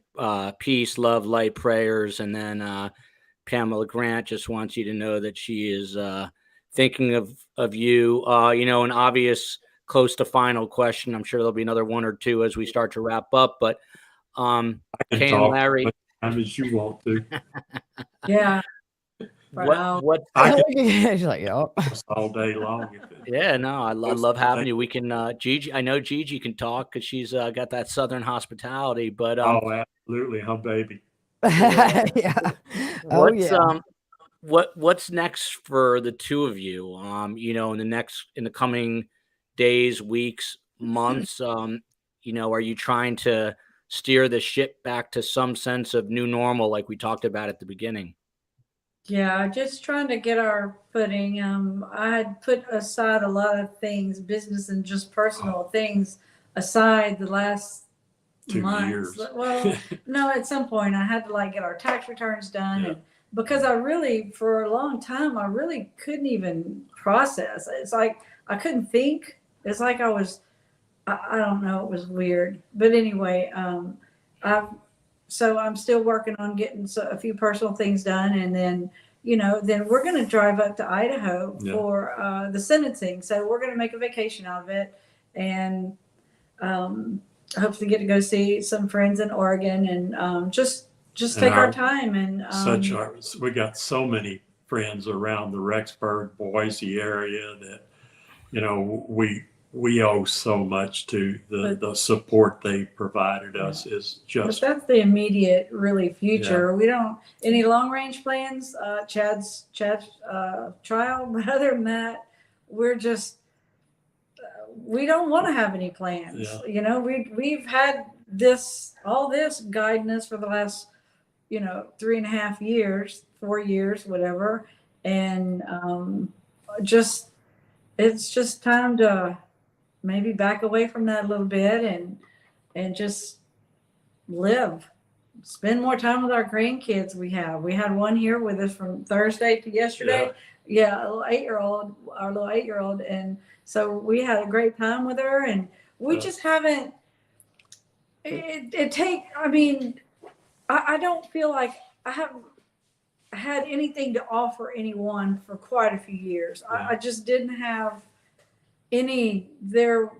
Speaker 1: peace, love, light, prayers. And then Pamela Grant just wants you to know that she is thinking of you. An obvious close to final question. I'm sure there'll be another one or two as we start to wrap up. But
Speaker 4: I can
Speaker 1: Kay
Speaker 4: talk
Speaker 1: and Larry,
Speaker 4: as much as you want to.
Speaker 3: Yeah.
Speaker 1: what
Speaker 4: I can
Speaker 2: She's like, yep.
Speaker 4: all day long.
Speaker 1: Yeah, no, I love having you. We can, Gigi, I know Gigi can talk because she's got that Southern hospitality, but
Speaker 4: Oh, absolutely, her baby.
Speaker 2: Yeah. Oh, yeah.
Speaker 1: What's next for the two of you? In the coming days, weeks, months, are you trying to steer the ship back to some sense of new normal like we talked about at the beginning?
Speaker 3: Yeah, just trying to get our footing. I had put aside a lot of things, business and just personal things aside the last
Speaker 4: 2
Speaker 3: months.
Speaker 4: years.
Speaker 3: Well, no, at some point I had to get our tax returns done,
Speaker 4: Yeah.
Speaker 3: and because for a long time, I really couldn't even process. It's like I couldn't think. It's like I don't know. It was weird, but anyway, so I'm still working on getting a few personal things done, and then then we're going to drive up to Idaho for the sentencing. So we're going to make a vacation out of it, and hopefully get to go see some friends in Oregon, and just take our time. And
Speaker 4: we got so many friends around the Rexburg, Boise area that we owe so much to the support they provided us. Is just.
Speaker 3: But that's the immediate, really future. We don't any long range plans. Chad's trial, but other than that, we're just we don't want to have any plans.
Speaker 4: Yeah.
Speaker 3: We've had all this guiding us for the last 3.5 years, 4 years, whatever, and it's just time to maybe back away from that a little bit and just spend more time with our grandkids. We had one here with us from Thursday to yesterday. Yeah, our little 8-year-old. And so we had a great time with her, and we just haven't, I don't feel like I haven't had anything to offer anyone for quite a few years. I just didn't have any there.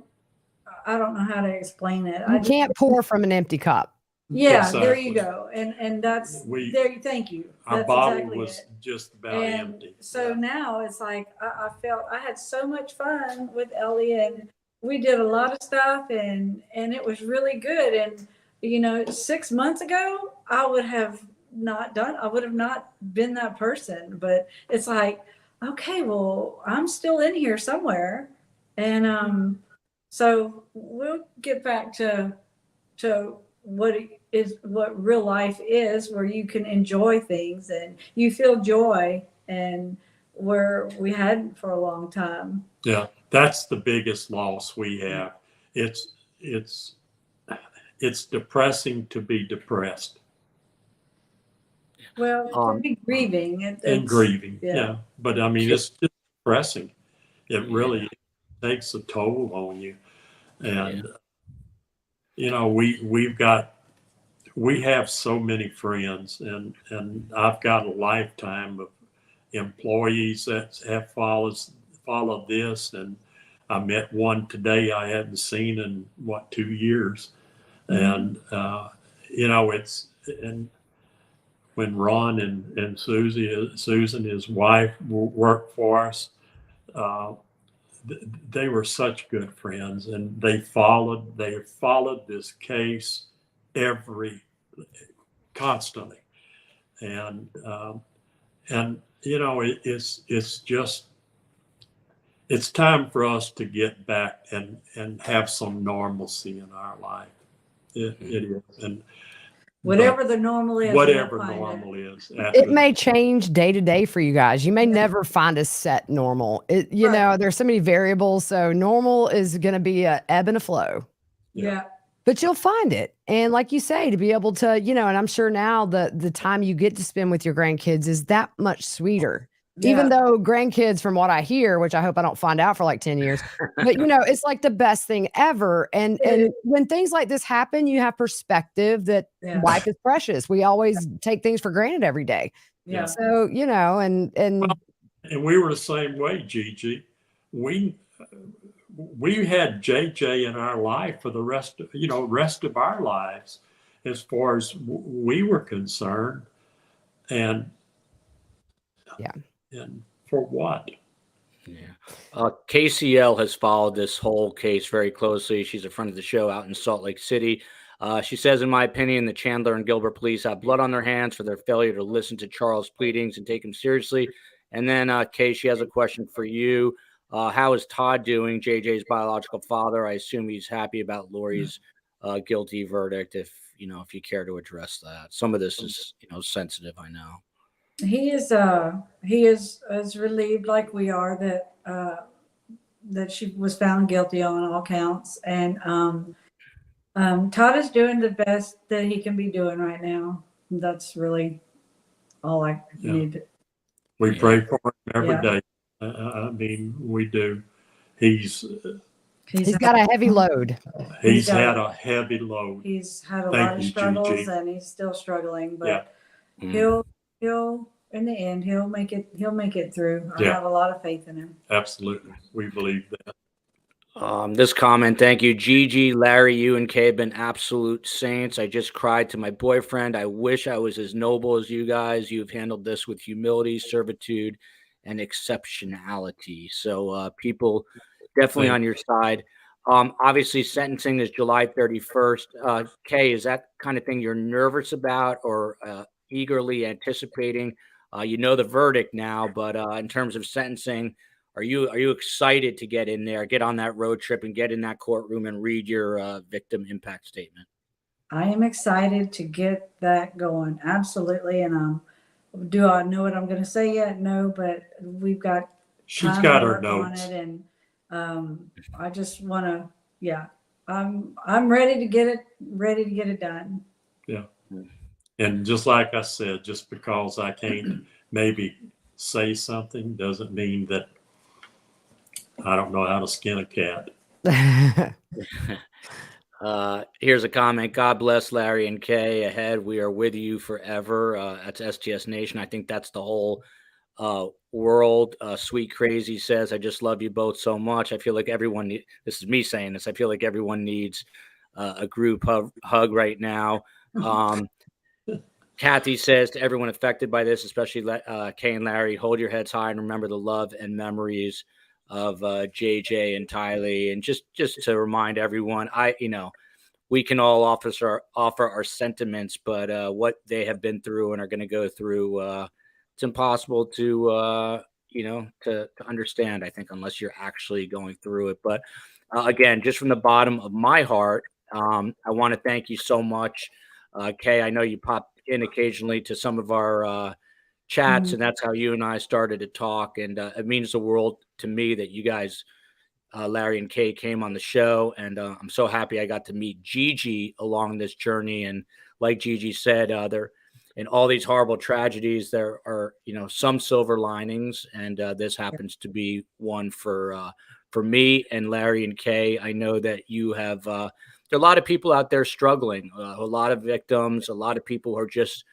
Speaker 3: I don't know how to explain it.
Speaker 2: You can't pour from an empty cup.
Speaker 3: Yeah,
Speaker 4: Exactly.
Speaker 3: there you go. And that's there. Thank you.
Speaker 4: Our
Speaker 3: That's
Speaker 4: bottle
Speaker 3: exactly
Speaker 4: was
Speaker 3: it.
Speaker 4: just about
Speaker 3: And
Speaker 4: empty.
Speaker 3: so now it's like I felt I had so much fun with Ellie, and we did a lot of stuff, and it was really good. And 6 months ago, I would have not been that person. But it's like, okay, well, I'm still in here somewhere, and so we'll get back to what real life is, where you can enjoy things and you feel joy, and where we hadn't for a long time.
Speaker 4: Yeah, that's the biggest loss we have. It's depressing to be depressed.
Speaker 3: Well, it could be grieving.
Speaker 4: And grieving.
Speaker 3: Yeah.
Speaker 4: Yeah. But I mean, it's just depressing. It really takes a toll on you. And, you know, we have so many friends, and I've got a lifetime of employees that have followed this. And I met one today I hadn't seen in 2 years. And, you know, and when Ron and Susan, his wife, worked for us, they were such good friends, and they followed this case constantly. And you know, it's time for us to get back and have some normalcy in our life. It is. And
Speaker 3: whatever the normal is.
Speaker 4: Whatever normal is.
Speaker 2: It may change day to day for you guys. You may never find a set normal. You know, there's so many variables. So normal is going to be a ebb and a flow.
Speaker 3: Yeah.
Speaker 2: But you'll find it. And like you say, to be able to, you know, and I'm sure now the time you get to spend with your grandkids is that much sweeter. Yeah. Even though grandkids, from what I hear, which I hope I don't find out for like 10 years, but you know, it's like the best thing ever. And when things like this happen, you have perspective that life is precious. We always take things for granted every day.
Speaker 3: Yeah.
Speaker 2: So, you know, and
Speaker 4: we were the same way, Gigi. We had JJ in our life for the rest of our lives, as far as we were concerned. And and for what?
Speaker 1: Yeah. KCL has followed this whole case very closely. She's a friend of the show out in Salt Lake City. She says, in my opinion, the Chandler and Gilbert police have blood on their hands for their failure to listen to Charles' pleadings and take him seriously. And then, Kay, she has a question for you. How is Todd doing, JJ's biological father? I assume he's happy about Lori's guilty verdict. If you care to address that. Some of this is, sensitive, I know.
Speaker 3: He is as relieved like we are that she was found guilty on all counts. And Todd is doing the best that he can be doing right now. That's really all I need.
Speaker 4: We pray for him every day. I mean, we do. He's
Speaker 2: got a heavy load.
Speaker 4: He's had a heavy load.
Speaker 3: He's had a lot of struggles, Gigi. And he's still struggling, but he'll in the end he'll make it through. I have a lot of faith in him.
Speaker 4: Absolutely. We believe that.
Speaker 1: This comment, thank you, Gigi, Larry, you and Kay have been absolute saints. I just cried to my boyfriend. I wish I was as noble as you guys. You've handled this with humility, servitude, and exceptionality. So people definitely on your side. Obviously, sentencing is July 31st. Kay, is that kind of thing you're nervous about or eagerly anticipating? You know the verdict now, but in terms of sentencing, are you excited to get in there, get on that road trip, and get in that courtroom and read your victim impact statement?
Speaker 3: I am excited to get that going. Absolutely. And do I know what I'm going to say yet? No, but we've got.
Speaker 4: She's got her notes
Speaker 3: on it, and I just want to. Yeah, I'm ready to get it done.
Speaker 4: Yeah. And just like I said, just because I can't maybe say something doesn't mean that I don't know how to skin a cat.
Speaker 1: Here's a comment. God bless Larry and Kay. Ahead, we are with you forever. That's STS Nation. I think that's the whole world. Sweet Crazy says, I just love you both so much. I feel like everyone this is me saying this. I feel like everyone needs a group hug right now. Kathy says to everyone affected by this, especially Kay and Larry, hold your heads high and remember the love and memories of JJ and Tylee. And just to remind everyone, we can all offer our sentiments, but what they have been through and are going to go through, it's impossible to understand, I think, unless you're actually going through it. But again, just from the bottom of my heart, I want to thank you so much. Kay, I know you pop in occasionally to some of our chats, and that's how you and I started to talk. And it means the world to me that you guys, Larry and Kay, came on the show. And I'm so happy I got to meet Gigi along this journey. And like Gigi said, in all these horrible tragedies, there are, some silver linings, and this happens to be one for me and Larry and Kay. I know that you have. There are a lot of people out there struggling, a lot of victims, a lot of people who are just,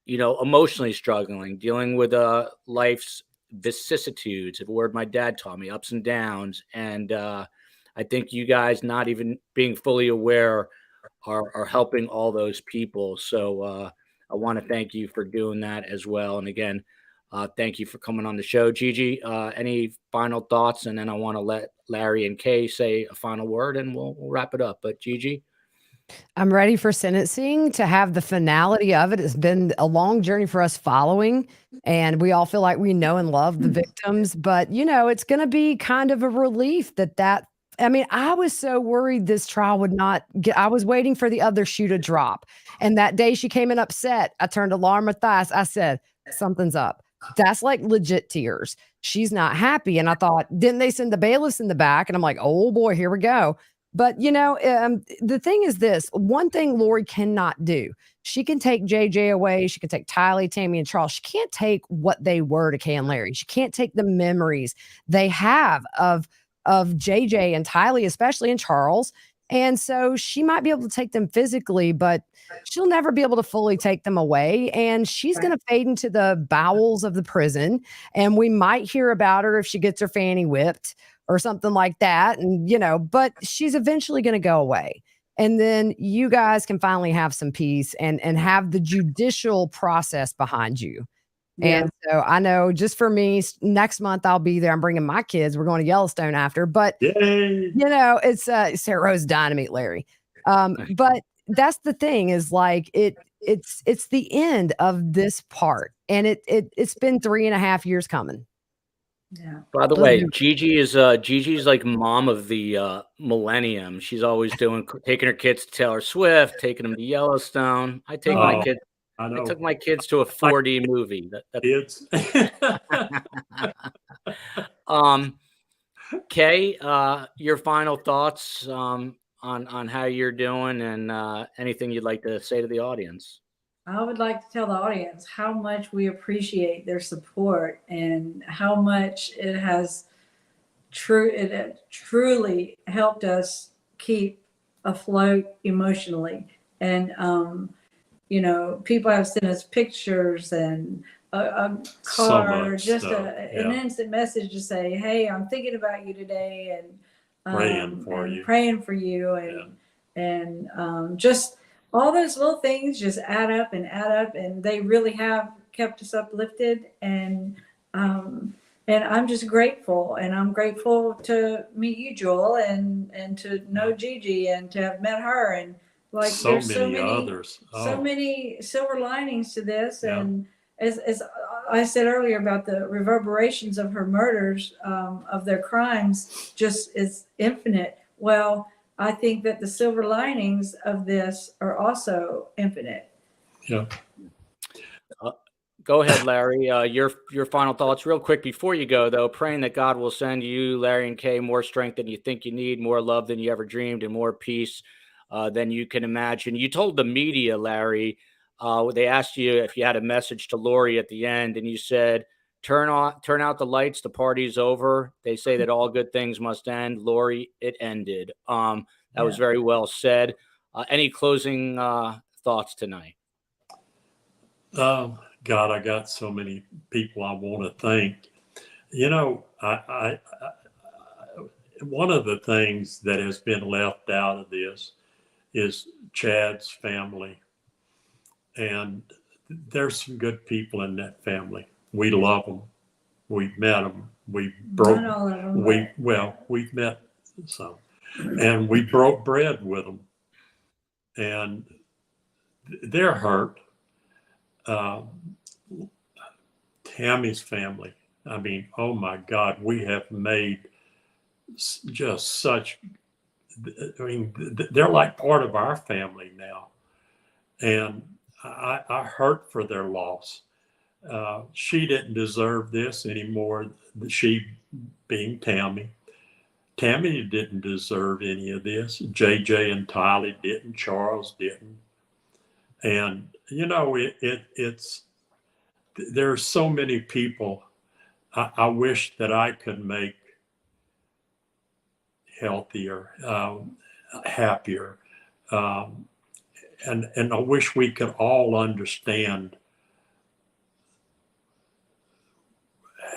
Speaker 1: emotionally struggling, dealing with life's vicissitudes, a word my dad taught me, ups and downs. And I think you guys not even being fully aware are helping all those people. So I want to thank you for doing that as well. And again, thank you for coming on the show. Gigi, any final thoughts? And then I want to let Larry and Kay say a final word, and we'll wrap it up. But Gigi?
Speaker 2: I'm ready for sentencing to have the finality of it. It's been a long journey for us following, and we all feel like we know and love the victims, but it's going to be kind of a relief I mean, I was so worried this trial would not get, I was waiting for the other shoe to drop. And that day she came in upset, I turned to Laura Mathias. I said, something's up. That's like legit tears. She's not happy. And I thought, didn't they send the bailiffs in the back? And I'm like, oh boy, here we go. But, the thing is this, one thing Lori cannot do, she can take JJ away. She can take Tylee, Tammy, and Charles. She can't take what they were to Kay and Larry. She can't take the memories they have of JJ and Tylee, especially, and Charles. And so she might be able to take them physically, but she'll never be able to fully take them away. And she's going to fade into the bowels of the prison. And we might hear about her if she gets her fanny whipped or something like that. And, but she's eventually going to go away. And then you guys can finally have some peace and have the judicial process behind you. Yeah. And so I know just for me, next month I'll be there. I'm bringing my kids. We're going to Yellowstone after, but
Speaker 4: Yay.
Speaker 2: It's Sarah Rose dying to meet Larry. But that's the thing is like, it's the end of this part, and it's been 3.5 years coming.
Speaker 3: Yeah.
Speaker 1: By the way, Gigi's like mom of the millennium. She's always taking her kids to Taylor Swift, taking them to Yellowstone. I take my kids. I took my kids to a 4D movie.
Speaker 4: Kids.
Speaker 1: Kay, your final thoughts on how you're doing, and anything you'd like to say to the audience.
Speaker 3: I would like to tell the audience how much we appreciate their support and how much it has truly helped us keep afloat emotionally. And people have sent us pictures and a card, just an instant message to say, "Hey, I'm thinking about you today," and praying for you, and just all those little things just add up, and they really have kept us uplifted. And I'm just grateful, and I'm grateful to meet you, Joel, and to know Gigi, and to have met her, and like there's so many others, so many silver linings to this. Yeah. And as I said earlier about the reverberations of her murders, of their crimes, just is infinite. Well, I think that the silver linings of this are also infinite.
Speaker 4: Yeah.
Speaker 1: Go ahead, Larry. Your final thoughts real quick before you go, though, praying that God will send you, Larry and Kay, more strength than you think you need, more love than you ever dreamed, and more peace than you can imagine. You told the media, Larry, they asked you if you had a message to Lori at the end, and you said, turn out the lights, the party's over. They say that all good things must end. Lori, it ended. That was very well said. Any closing thoughts tonight?
Speaker 4: God, I got so many people I want to thank. I one of the things that has been left out of this is Chad's family. And there's some good people in that family. We love them. We've met them. We've met some. And we broke bread with them. And they're hurt. Tammy's family. I mean, oh my God, we have made just such, they're like part of our family now. And I hurt for their loss. She didn't deserve this anymore. She being Tammy. Tammy didn't deserve any of this. JJ and Tylee didn't. Charles didn't. And, you know, it's, there's so many people I wish that I could make healthier, happier. And I wish we could all understand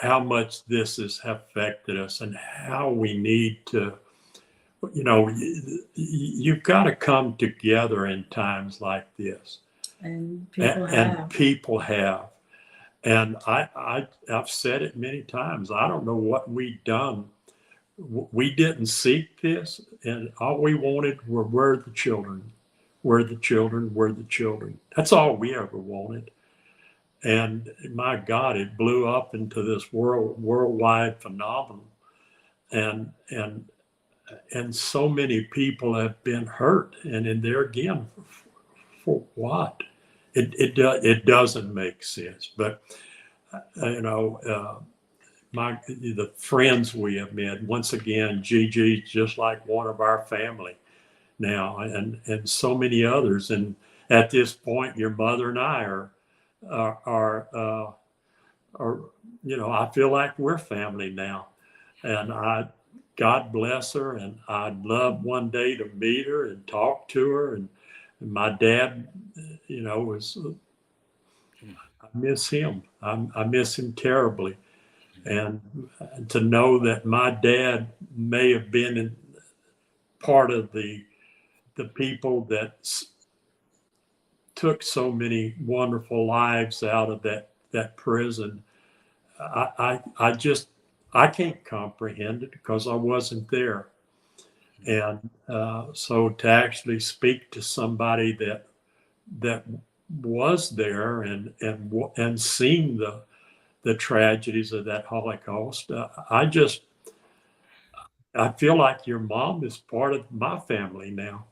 Speaker 4: how much this has affected us and how we need to, you know, you've got to come together in times like this.
Speaker 3: And people
Speaker 4: And people have. And I've said it many times. I don't know what we've done. We didn't seek this, and all we wanted were the children. We're the children. We're the children. That's all we ever wanted. And my God, it blew up into this worldwide phenomenon. And so many people have been hurt. And in there again, for what? It doesn't make sense. But you know, the friends we have made, once again, Gigi's just like one of our family now, and so many others. And at this point, your mother and I are you know, I feel like we're family now. And God bless her, and I'd love one day to meet her and talk to her. And my dad, you know, I miss him. I miss him terribly. And to know that my dad may have been part of the people that took so many wonderful lives out of that prison, I can't comprehend it because I wasn't there. And so to actually speak to somebody that was there and seen the tragedies of that Holocaust, I feel like your mom is part of my family now.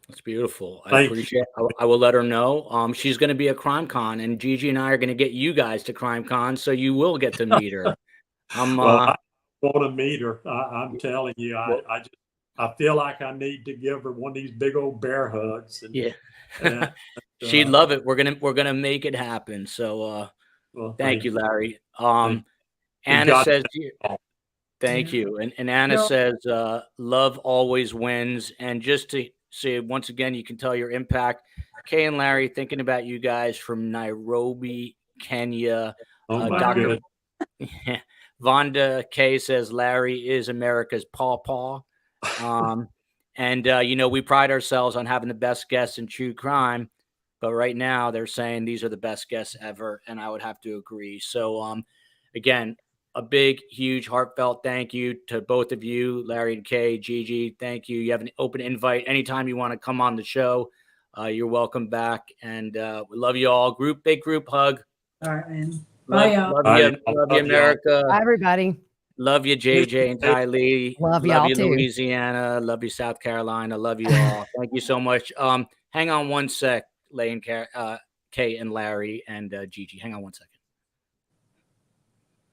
Speaker 1: That's beautiful. I appreciate it. I will let her know. She's going to be at Crime Con, and Gigi and I are going to get you guys to Crime Con, so you will get to meet her.
Speaker 4: Well, I want to meet her. I'm telling you, I feel like I need to give her one of these big old bear hugs. And,
Speaker 1: she'd love it. We're gonna make it happen. So
Speaker 4: well,
Speaker 1: thank you, Larry. Anna says, thank you. And Anna says, love always wins. And just to say once again, you can tell your impact. Kay and Larry, thinking about you guys from Nairobi, Kenya.
Speaker 4: Oh my
Speaker 1: Dr. Vonda Kay says Larry is America's pawpaw. And you know, we pride ourselves on having the best guests in true crime, but right now they're saying these are the best guests ever, and I would have to agree. So again, a big, huge, heartfelt thank you to both of you, Larry and Kay. Gigi, thank you. You have an open invite anytime you want to come on the show. You're welcome back, and we love you all. Big group hug.
Speaker 3: All right, man. Bye, y'all.
Speaker 1: Love you, America.
Speaker 2: Bye, everybody.
Speaker 1: Love you, JJ and Tylee.
Speaker 2: Love y'all
Speaker 1: you,
Speaker 2: too.
Speaker 1: Louisiana. Love you, South Carolina. Love you all. Thank you so much. Hang on one sec, Kay and Larry and Gigi. Hang on one sec.